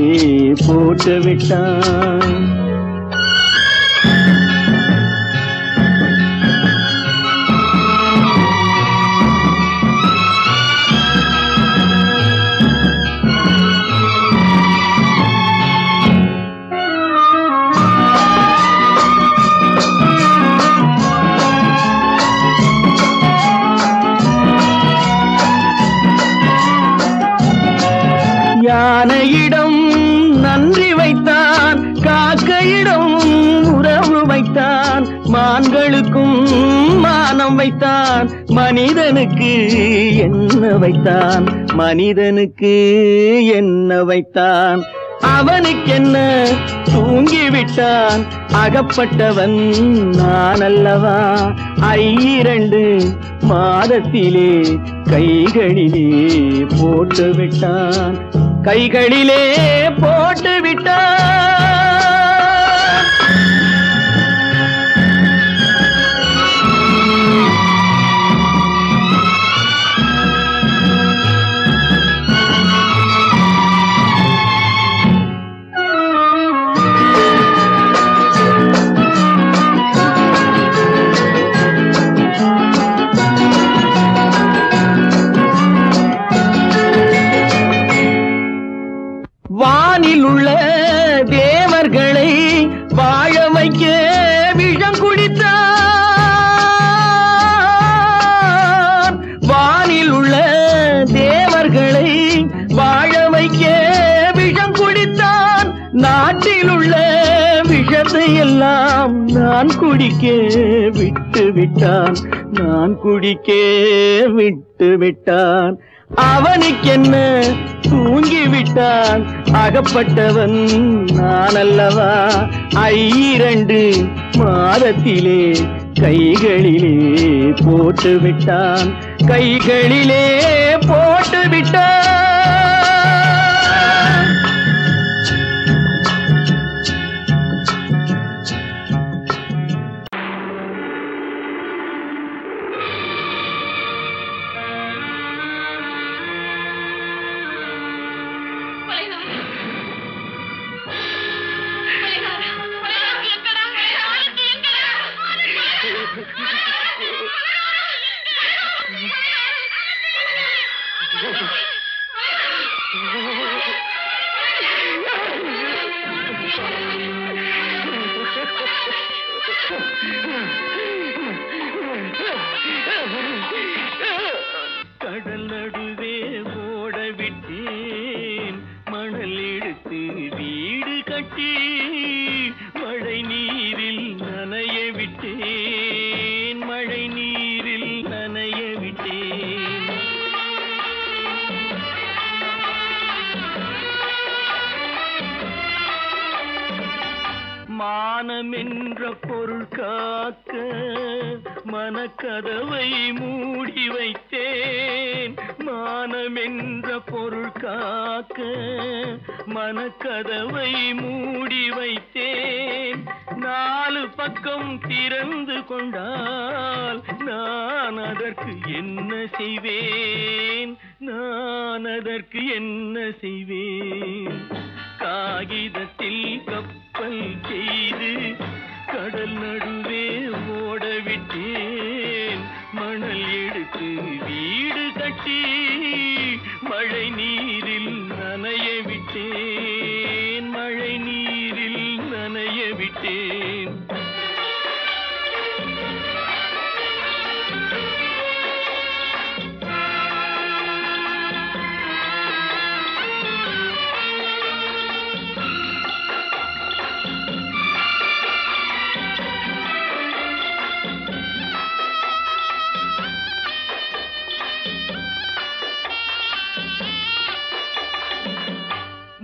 போட்டுவிட்டான். யானையிடம் நன்றி வைத்தான், காக்கையிடம் உறவு வைத்தான். மான்களுக்கும் மானம் வைத்தான், மனிதனுக்கு என்ன வைத்தான், மனிதனுக்கு என்ன வைத்தான். அவனுக்கென்ன தூங்கிவிட்டான், அகப்பட்டவன் நான் அல்லவா. 2 மாதத்திலே கைகளிலே போட்டுவிட்டான், கைகளிலே போட்டுவிட்டான். வீட்டில் உள்ள விஷத்தை எல்லாம் நான் குடிக்க விட்டு விட்டான், நான் குடிக்க விட்டு விட்டான். அவனுக்கென்ன தூங்கிவிட்டான், அகப்பட்டவன் நான் அல்லவா. 2 மாதத்திலே கைகளிலே போட்டு விட்டான், கைகளிலே போட்டு விட்டான். கடல் நடுவே ஓட விட்டேன், மணல் எடுத்து வீடு கட்டி மழை நீரில் நனைய விட்டேன், மழை நீரில் நனைய விட்டேன். மானம் என்ற பொருள் காக்க மனக்கதவை மூடி வைத்தேன், மானம் என்ற பொருள் காக்க மனக்கதவை மூடி வைத்தேன். 4 பக்கம் திறந்து கொண்டால் நான் அதற்கு என்ன செய்வேன், நான் அதற்கு என்ன செய்வேன். காகிதத்தில் கப்பல் செய்து கடல் நடுவே ஓட விட்டேன், மணல் எடுத்து வீடு கட்டி மழை நீரில் நனைய விட்டேன், மழை நீரில் நனைய விட்டேன்.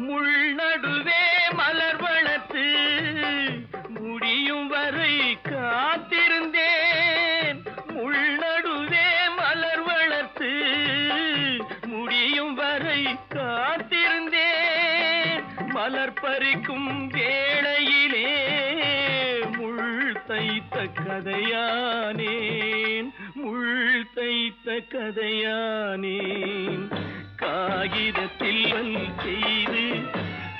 முள்நடுவே மலர் வளர்த்து முடியும் வரை காத்திருந்தேன், முள்நடுவே மலர் வளர்த்து முடியும் வரை காத்திருந்தேன். மலர் பறிக்கும் வேளையிலே முள் தைத்த கதையானேன், முள் தைத்த கதையானேன். காகிதத்தில் செய்து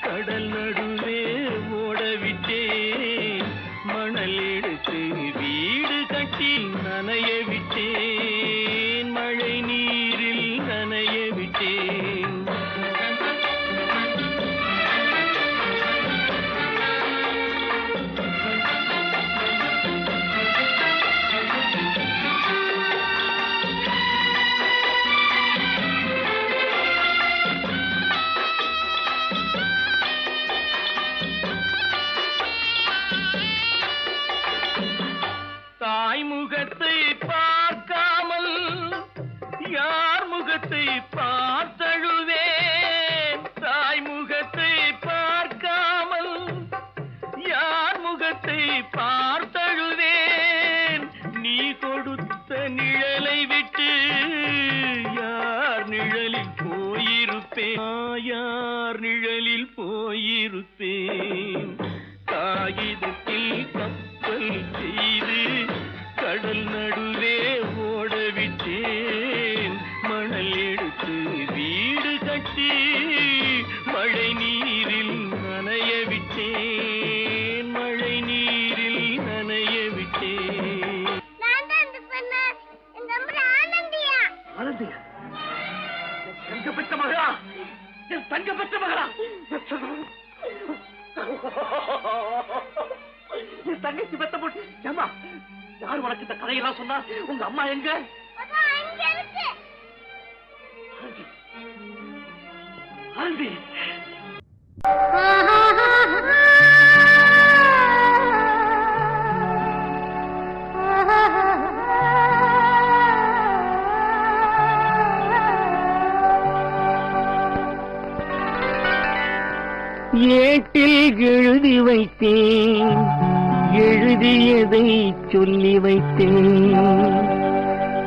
கடல் நடுவே ஓட விட்டேன், மணல் எடுத்து வீடு கட்டி நனைய விட்டேன், மழை நீரில் நனைய விட்டேன். முகத்தை பார்க்காமல் யார் முகத்தை பார்த்தழுவேன், தாய் முகத்தை பார்க்காமல் யார் முகத்தை பார்த்தழுவேன். நீ கொடுத்த நிழலை விட்டு யார் நிழலில் போயிருப்பேன், யார் நிழலில் போயிருப்பேன். காகிதத்தில் கப்பல் செய்து கடல் நடுவே ஓட விட்டேன், மணல் எடுத்து வீடு கட்டி மழை நீரில் நனைய விட்டேன், மழை நீரில் நனைய விட்டேன். ஆனந்தியா, தங்க பெற்ற மகளா, என் தங்க பெற்ற மகளா, என் தங்கச்சி பெத்த போட்டு ஏமா யார் உனக்கு இந்த கதையெல்லாம் சொன்னா? உங்க அம்மா எங்க? ஆனந்தி ஏட்டில் எழுதி வைத்தேன் எழுதியதை சொல்லி வைத்தேன்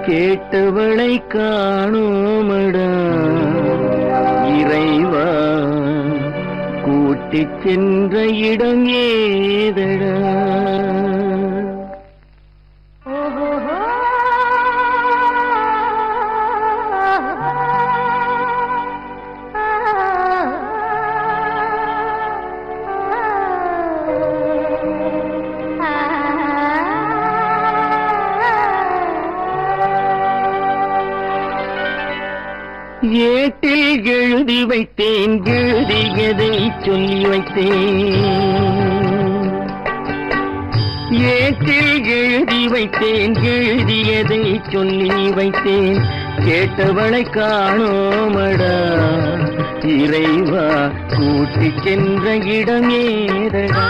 கேட்டவளை காணோமடா இறைவா கூட்டிச் சென்ற இடம் ஏதடா ஏட்டில் எழுதி வைத்தேன் எழுதியதை சொல்லி வைத்தேன் ஏட்டில் எழுதி வைத்தேன் எழுதியதை சொல்லி வைத்தேன் கேட்டவளை காணோமடா இறைவா கூட்டிச் சென்ற இடம் ஏதடா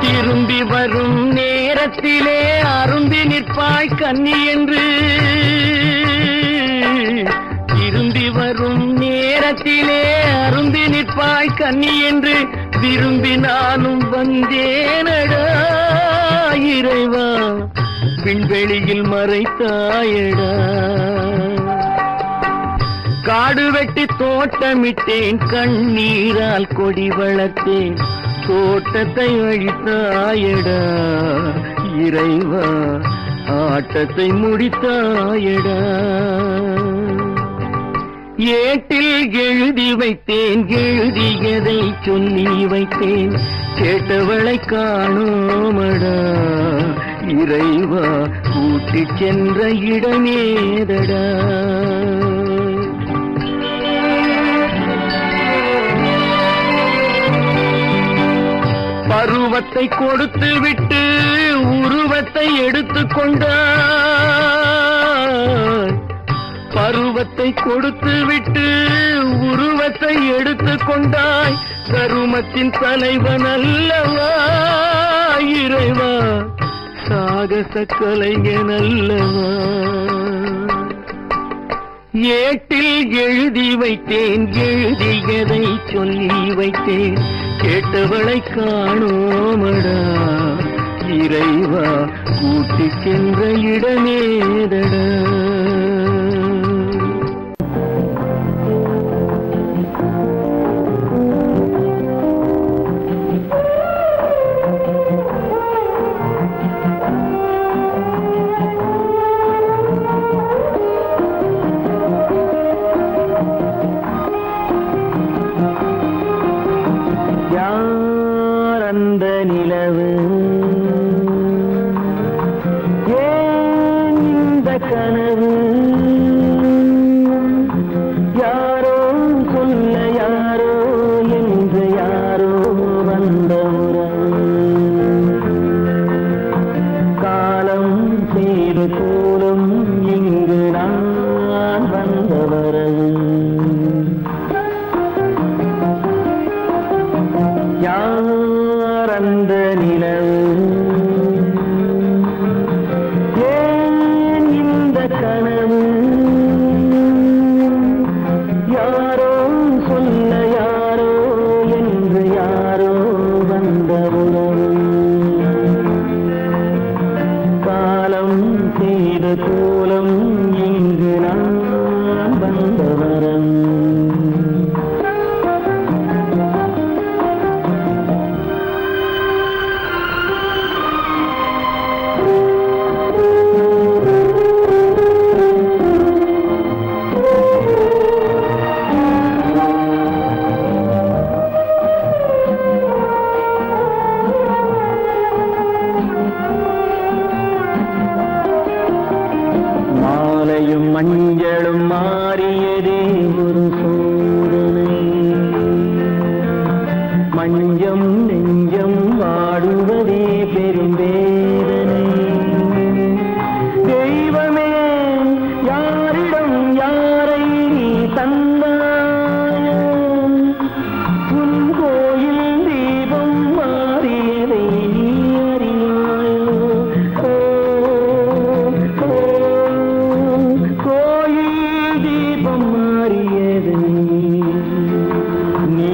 திரும்பி வரும் நேரத்திலே அரும்பி நிற்பாய் கன்னி என்று திரும்பி வரும் நேரத்திலே அரும்பி நிற்பாய் கன்னி என்று விரும்பி நானும் வந்தேனடா இறைவா விண்வெளியில் மறைத்தாயடா காடு வெட்டி தோட்டமிட்டேன் கண்ணீரால் கொடி வளர்த்தேன் தோட்டத்தை அழித்தாயடா இறைவா ஆட்டத்தை முடித்தாயடா ஏட்டில் எழுதி வைத்தேன் எழுதியதை சொல்லி வைத்தேன் கேட்டவளை காணோமடா இறைவா கூட்டிச் சென்ற இடமேதடா பருவத்தை கொடுத்து விட்டு உருவத்தை எடுத்துக் கொண்டாய் பருவத்தை கொடுத்து விட்டு உருவத்தை எடுத்துக் கொண்டாய் கருமத்தின் தலைவன் அல்லவா இறைவா சாகச கலைஞன் அல்லவா ஏட்டில் எழுதி வைத்தேன் எழுதியதை சொல்லி வைத்தேன் கேட்டவளை காணோமடா இறைவா கூட்டிச் சென்ற இடமேதடா அந்த நிலவு ஏன் இந்த கனவு யாரோ சொல்ல யாரோ என்று யாரோ வந்த காலம் செய்து கூலும் இங்கு நான் வந்தவரது அந்த நிலவு ஏன் இந்த கனவு யாரோ சொல்ல யாரோ என்று யாரோ வந்த உறவு காலம் செய்த கோலம் இங்கு நான் வந்தவரம் கொஞ்சம் நெஞ்சம் வாடுவதே பெரும் வேதனை. தெய்வமே யாரிடம் யாரை நீ தந்தாயோ, உன் கோயில் தீபம் மாறியதை நீ அறியாயோ. கோயில் தீபம் மாறியதை நீ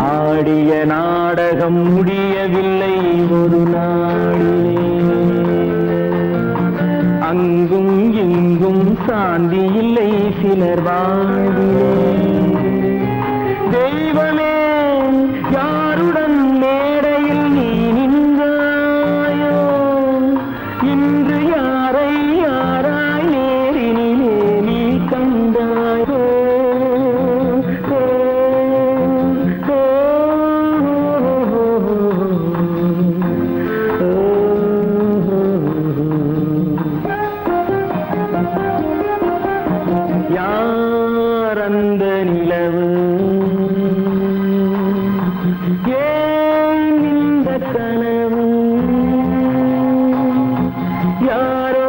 ஆடிய நாடகம் முடியவில்லை ஒரு நாளிலே, அங்கும் இங்கும் சாந்தி இல்லை சிலர் வாழ்விலே. தெய்வமே யாருடன் மேடையில் நீ நின்றாயோ, இன்று யாரை யாராய் நேரினிலே நீ கண்டாயோ. யார் அந்த நிலவு, ஏன் இந்த கனவு, யாரோ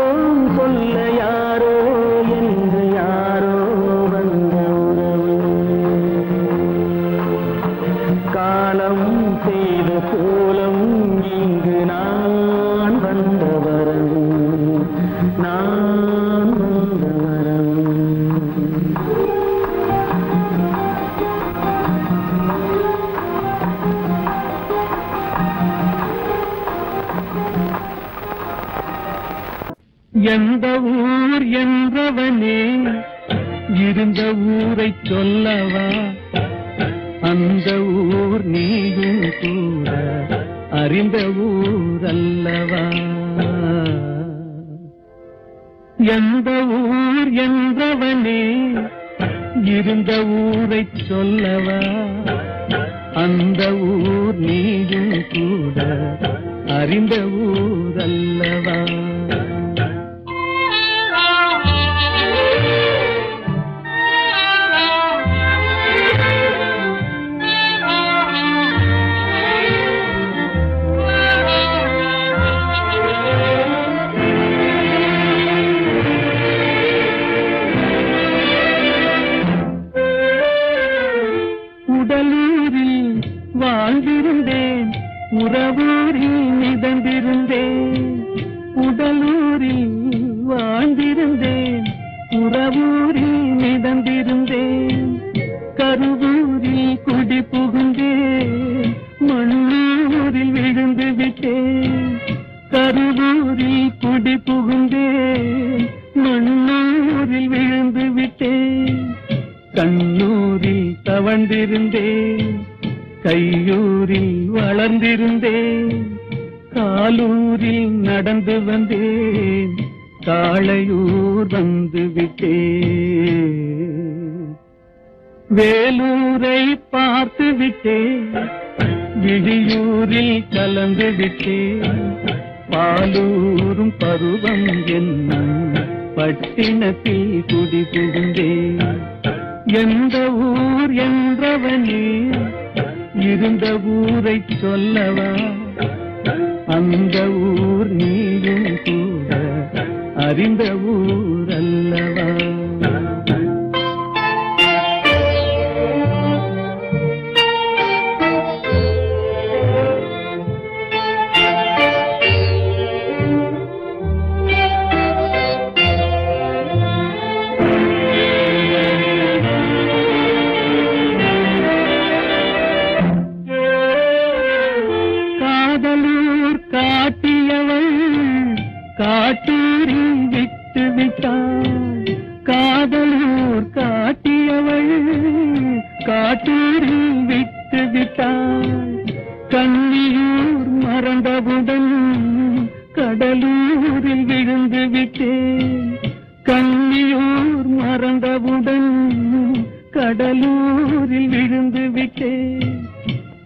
சொல்ல யாரோ என்று யாரோ வந்த உறவு. காலம் செய்த கோலம் இங்கு நான் வந்த வரவு, நான் வந்த வரவு. எந்த ஊர் என்றவனே இருந்த ஊரை சொல்லவா, அந்த ஊர் நீயும் கூட அறிந்த ஊர் அல்லவா. எந்த ஊர் என்றவனே இருந்த ஊரை சொல்லவா, அந்த ஊர் நீயும் கூட அறிந்த ஊர் அல்லவா. உடலூரில் வாழ்ந்திருந்தேன், உறவூரில் மிதந்திருந்தேன். உடலூரில் வாழ்ந்திருந்தேன், உறவூரில் மிதந்திருந்தேன். கருவூரில் குடி புகுந்தேன், மண்ணூரில் விழுந்து விட்டேன். கருவூரில் குடி புகுந்தேன், மண்ணூரில் விழுந்து விட்டேன். கண்ணூரில் தவழ்ந்திருந்தேன், கையூரில் வளர்ந்திருந்தேன். காலூரில் நடந்து வந்தேன், காளையூர் வந்து விட்டேன். வேலூரை பார்த்து விட்டேன், விழியூரில் கலந்து விட்டேன். பாலூரும் பருவம் என்னும் பட்டினத்தில் குடி புகுந்தேன். எந்த ஊர் என்றவனே இருந்த ஊரை சொல்லவா, அந்த ஊர் நீயும் கூட அறிந்த ஊர் அல்லவா.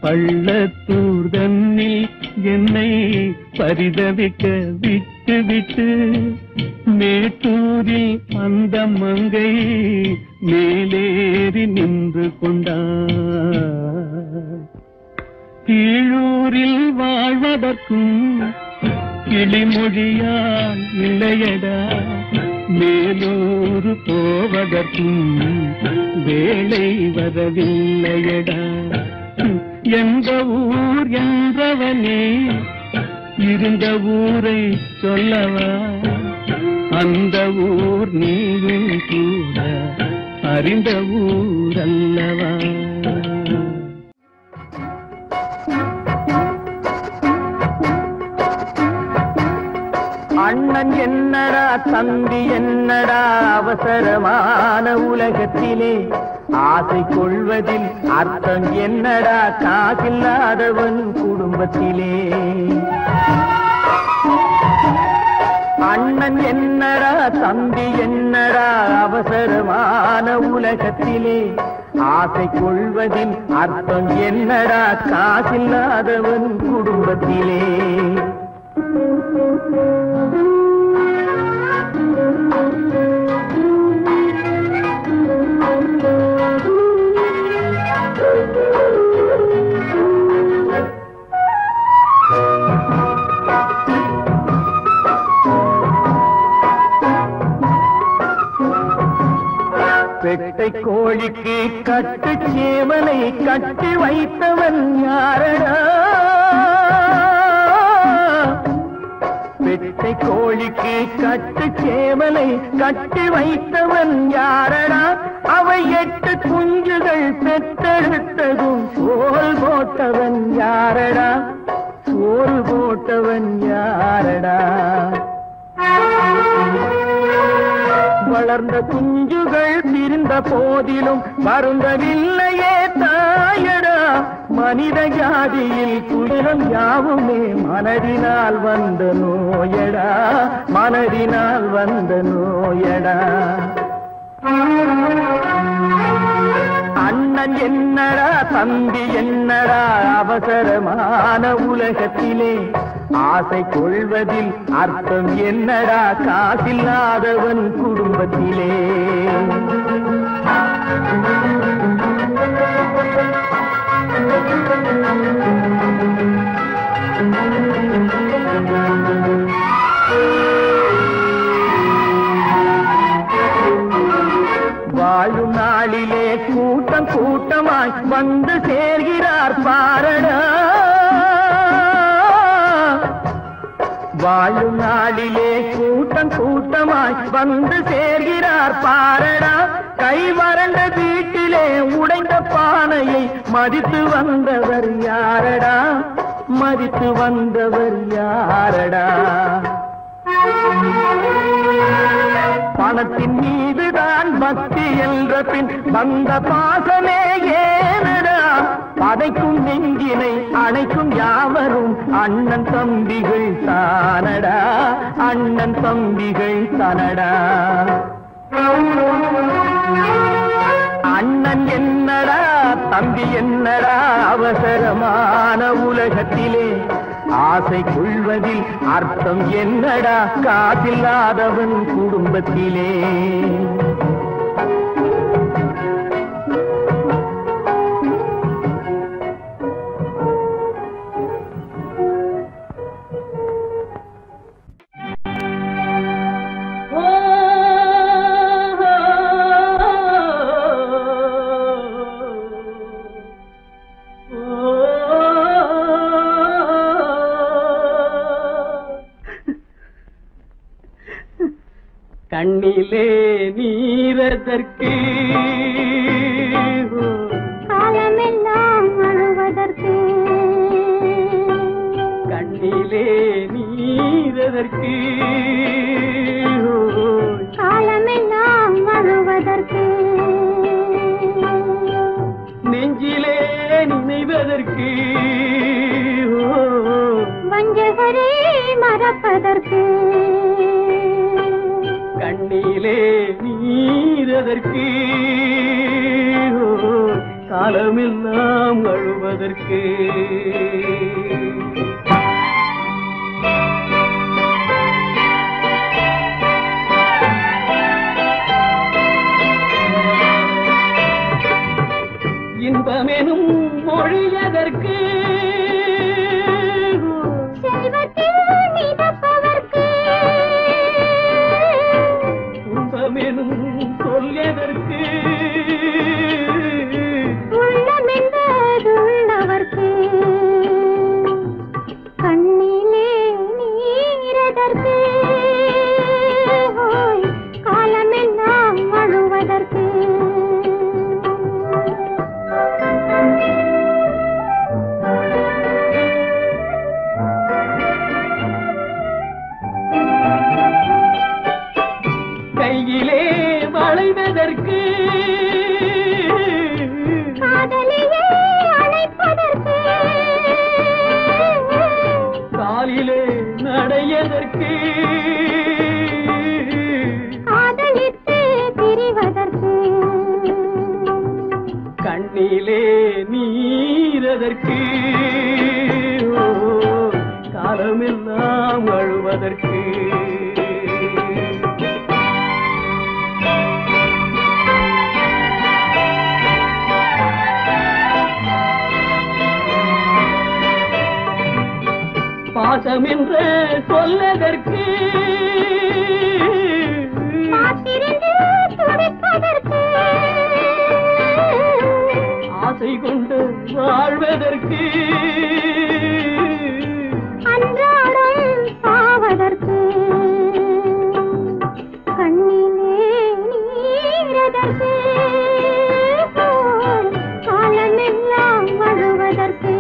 பள்ளத்தூர் தன்னில் என்னை பரிதவிக்க விட்டு விட்டு மேட்டூரில் அந்த மங்கை மேலேறி நின்று கொண்டார். கீழூரில் வாழ்வதற்கும் கிளிமொழியால் இல்லையடா, மேலூர் போவதற்கும் வேளை வரவில்லையடா. எந்த ஊர் என்றவனே இருந்த ஊரை சொல்லவா, அந்த ஊர் நீயும் கூட அறிந்த ஊர் அல்லவா. அண்ணன் என்னடா தம்பி என்னடா அவசரமான உலகத்திலே, ஆசை கொள்வதில் அர்த்தம் என்னடா காசில்லாதவன் குடும்பத்திலே. அண்ணன் என்னடா தம்பி என்னடா அவசரமான உலகத்திலே, ஆசை கொள்வதில் அர்த்தம் என்னடா காசில்லாதவன் குடும்பத்திலே. பெட்டை கோழிக்கு கட்டு சேவலை கட்டி வைத்தவன் யாரடா, பெட்டை கோழிக்கு கட்டு சேவலை கட்டி வைத்தவன் யாரடா, அவை 8 குஞ்சுகள் பெற்றெடுத்ததும் சோறு போட்டவன் யாரடா, சோறு போட்டவன் யாரடா. வளர்ந்த குஞ்சுகள் பிரிந்த போதிலும் வருந்தவில்லையே தாயடா, மனித ஜாதியில் துயரம் யாவுமே மனதினால் வந்த நோயடா, மனதினால் வந்த நோயடா. அண்ணன் என்னடா தம்பி என்னடா அவசரமான உலகத்திலே, ஆசை கொள்வதில் அர்த்தம் என்னடா காசில்லாதவன் குடும்பத்திலே. வாழும் நாளிலே கூட்டம் கூட்டமாய் வந்து சேர்கிறார் பாரடா, வாழும் நாளிலே கூட்டம் கூட்டமாய் வந்து சேர்கிறார் பாரடா. கை வறண்ட வீட்டிலே உடைந்த பானையை மதித்து வந்தவர் யாரடா, மதித்து வந்தவர் யாரடா. பணத்தின் மீதுதான் பக்தி என்ற பின் வந்த பாசமே ஏனடா, பதைக்கும் நெஞ்சினை அணைக்கும் யாவரும் அண்ணன் தம்பிகள் தானடா, அண்ணன் தம்பிகள் தானடா. அண்ணன் என்னடா தம்பி என்னடா அவசரமான உலகத்திலே, ஆசை கொள்வதில் அர்த்தம் என்னடா காசில்லாதவன் குடும்பத்திலே. கண்ணிலே நீரதற்கு காலமெல்லாம் அழுவதற்கு, கண்ணிலே நீரதற்கு காலமெல்லாம் அழுவதற்கு, நெஞ்சிலே நினைவதற்கு வஞ்சகரே மறப்பதற்கு, கண்ணிலே நீரதற்கு காலமெல்லாம் அழுவதற்கு. இன்பமெனும் மொழியதற்கு, செல்வத்தில் மிதப்பதற்கு, துன்பமெனும் சொல்லியதற்கு, உள்ளமென்பதுள்ளவர்க்கு, கண்ணிலே நீரதற்கு, காலமெல்லாம் அழுவதற்கு. கையிலே வளைவதற்கு, காதலியே அழைப்பதற்கு, காலிலே நடையதற்கு, காதலித்து பிரிவதற்கு, கண்ணிலே நீரதற்கு, காலமெல்லாம் அழுவதற்கு. பாசம் என்று சொல்லதற்கு, காத்திருந்து துடிப்பதற்கு, ஆசை கொண்டு வாழ்வதற்கு, அன்றாடம் சாவதற்கு, கண்ணிலே நீரதற்கு, காலமெல்லாம் அழுவதற்கு.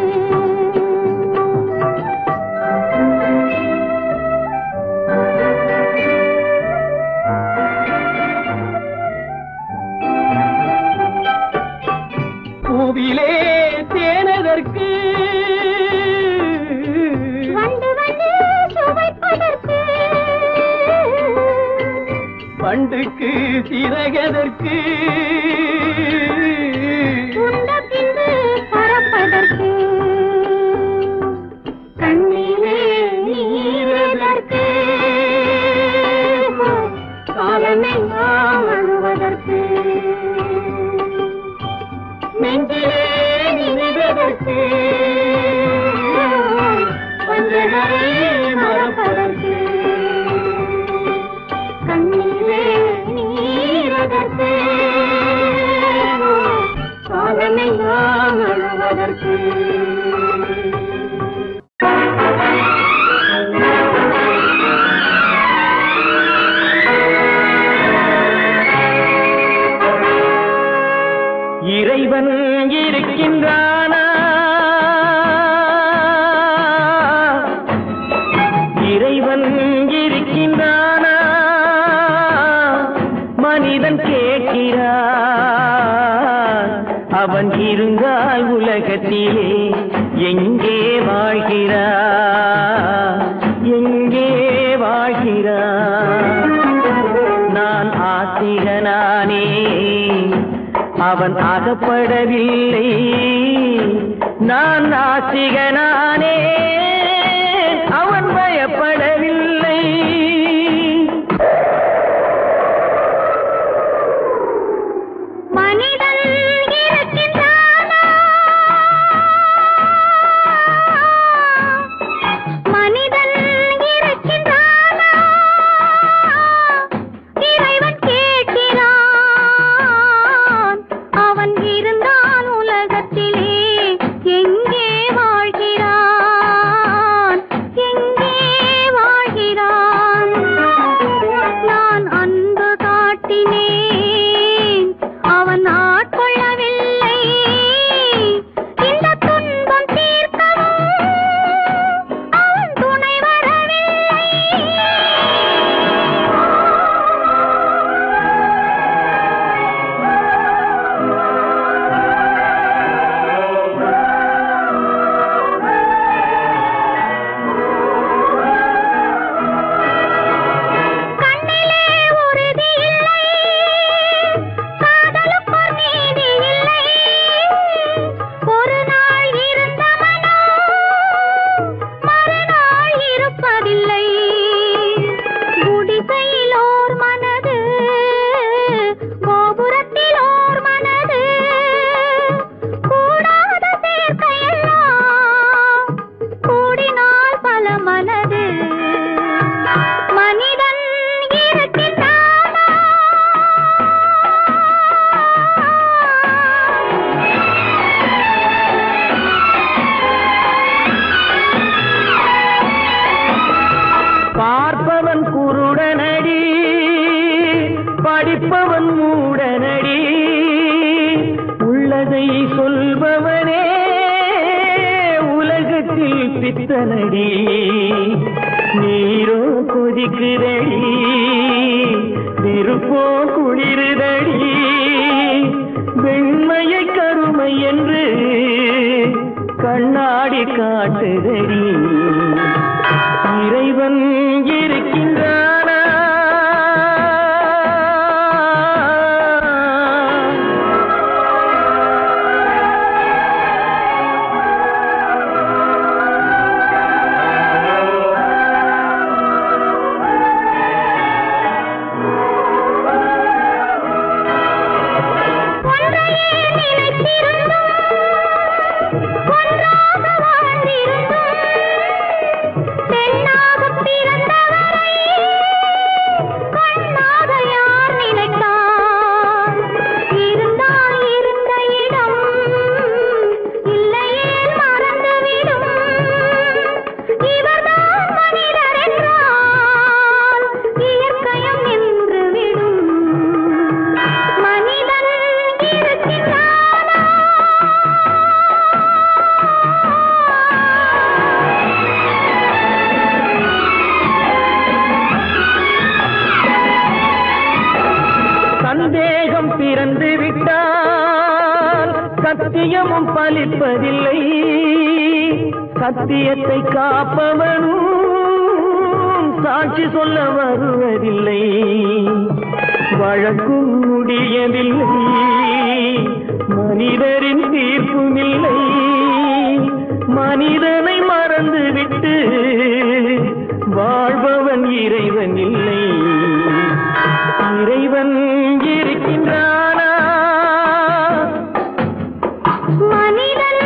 பூவிலே தேனதற்கு, வந்து வந்து சுவைப்பதற்கு, பண்டுக்கு சிறகதற்கு, உண்ட பின்பு பறப்பதற்கு, கண்ணிலே நீரதற்கு, காலமெல்லாம் அழுவதற்கு. நெஞ்சிலே நினைவதற்கு, வஞ்சகரை மறப்பதற்கு, கண்ணிலே நீரதற்கு, காலமெல்லாம் அழுவதற்கு. இறைவன் இருக்கின்றானா? இறைவன் இருக்கின்றானா? மனிதன் கேட்கிறான். அவன் இருந்தால் உலகத்திலே எங்கே வாழ்கிறான்? எங்கே வாழ்கிறான்? நான் ஆத்திகனானே, அவன் அகப்படவில்லை. நான் நாஸ்திகனானே, அவன் பயப்படவில்லை. மனிதன் இருக்கின்றானா? மனிதன் இருக்கின்றானா? இறைவன் கேட்கிறான். அவன் இருந்தால் உலகத்திலே எங்கே வாழ்கிறான்? எங்கே பாட்டில் பித்தனடி நீரோ கொதிக்குதடி நெருப்போ குளிருதடி வெண்மையை கருமை என்று கண்ணாடி காட்டுதடி இறைவன் இருக்கின்றானா சந்தேகம் பிறந்து விட்டால் சத்தியமும் பலிப்பதில்லை சத்தியத்தை காப்பவனும் சாட்சி சொல்ல வருவதில்லை வழக்கும் முடியவில்லை மனிதரின் தீர்ப்பும் இல்லை மனிதனை மறந்துவிட்டு வாழ்பவன் இறைவன் இல்லை இறைவன் இருக்கின்றானா மனிதன்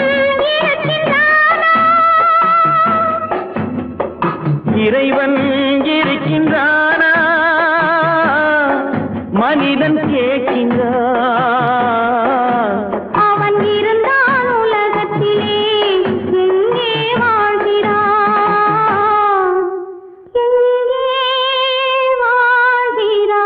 இருக்கின்றானா இறைவன் இருக்கின்றானா மனிதன் கேட்கின்றான் அவன் இருந்தான் உலகத்திலே எங்கே வாழ்கிறான் எங்கே வாழ்கிறான்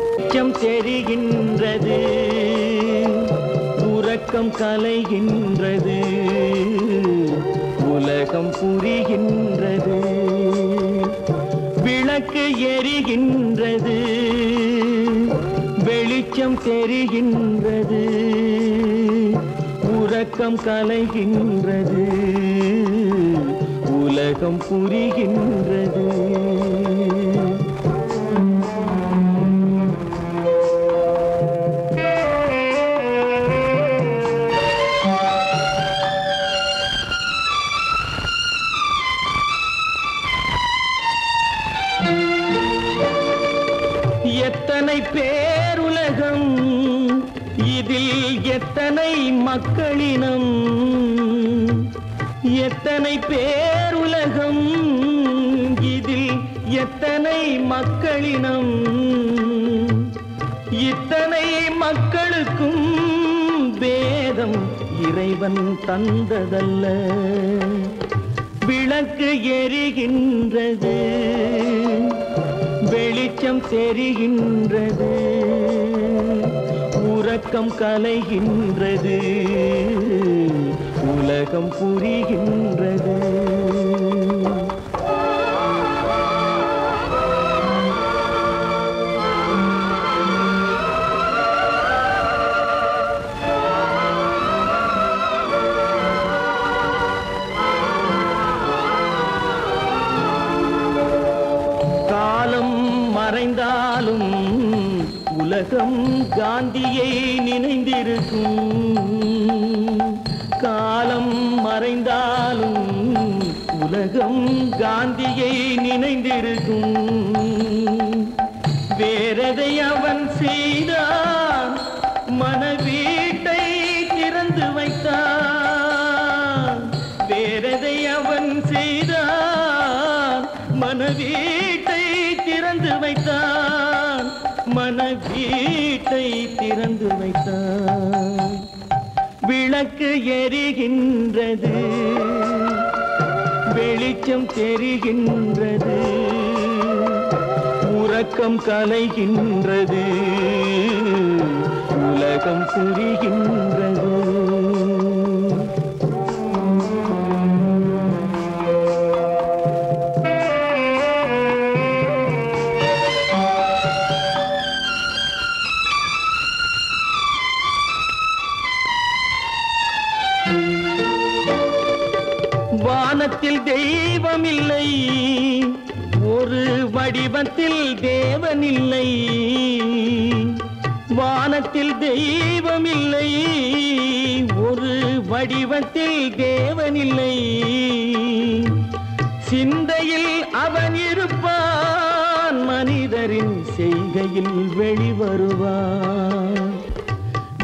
வெளிச்சம் தெரிகின்றது உறக்கம் கலைகின்றது உலகம் புரிகின்றது விளக்கு எரிகின்றது வெளிச்சம் தெரிகின்றது உறக்கம் கலைகின்றது உலகம் புரிகின்றது எத்தனை பேருலகம் இதில் எத்தனை மக்களினம் எத்தனை பேருலகம் இதில் எத்தனை மக்களினம் இத்தனை மக்களுக்கும் வேதம் இறைவன் தந்ததல்ல விளக்கு எரிகின்றது வெளிச்சம் தெரிகின்றது உறக்கம் கலைகின்றது உலகம் புரிகின்றது காலம் மறைந்தாலும் உலகம் காந்தியை நினைந்திருக்கும் காலம் மறைந்தாலும் உலகம் காந்தியை நினைந்திருக்கும் வேறெதை அவன் செய்தான் மனவீட்டை திறந்து வைத்தான் வேறெதை அவன் செய்தான் வீட்டை திறந்து வைத்தான், மன வீட்டை திறந்து வைத்தான். விளக்கு எரிகின்றது, வெளிச்சம் தெரிகின்றது, உறக்கம் கலைகின்றது, உலகம் புரிகின்றது. வானத்தில் தெய்வம் இல்லை, ஒரு வடிவத்தில் தேவன் இல்லை. வானத்தில் தெய்வம் இல்லை, ஒரு வடிவத்தில் தேவன் இல்லை. சிந்தையில் அவன் இருப்பான், மனிதரின் செய்கையில் வெளிவருவான்.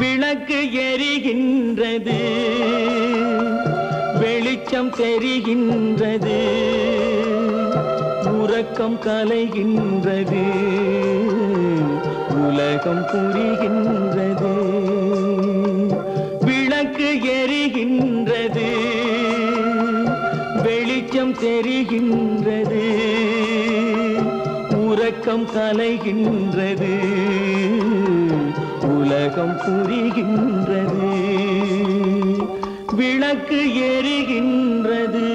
விளக்கு எரிகின்றது, வெளிச்சம் தெரிகின்றது, உறக்கம் கலைகின்றது, உலகம் புரிகின்றது. விளக்கு எரிகின்றது, வெளிச்சம் தெரிகின்றது, உறக்கம் கலைகின்றது, உலகம் புரிகின்றது. விளக்கு எரிகின்றது.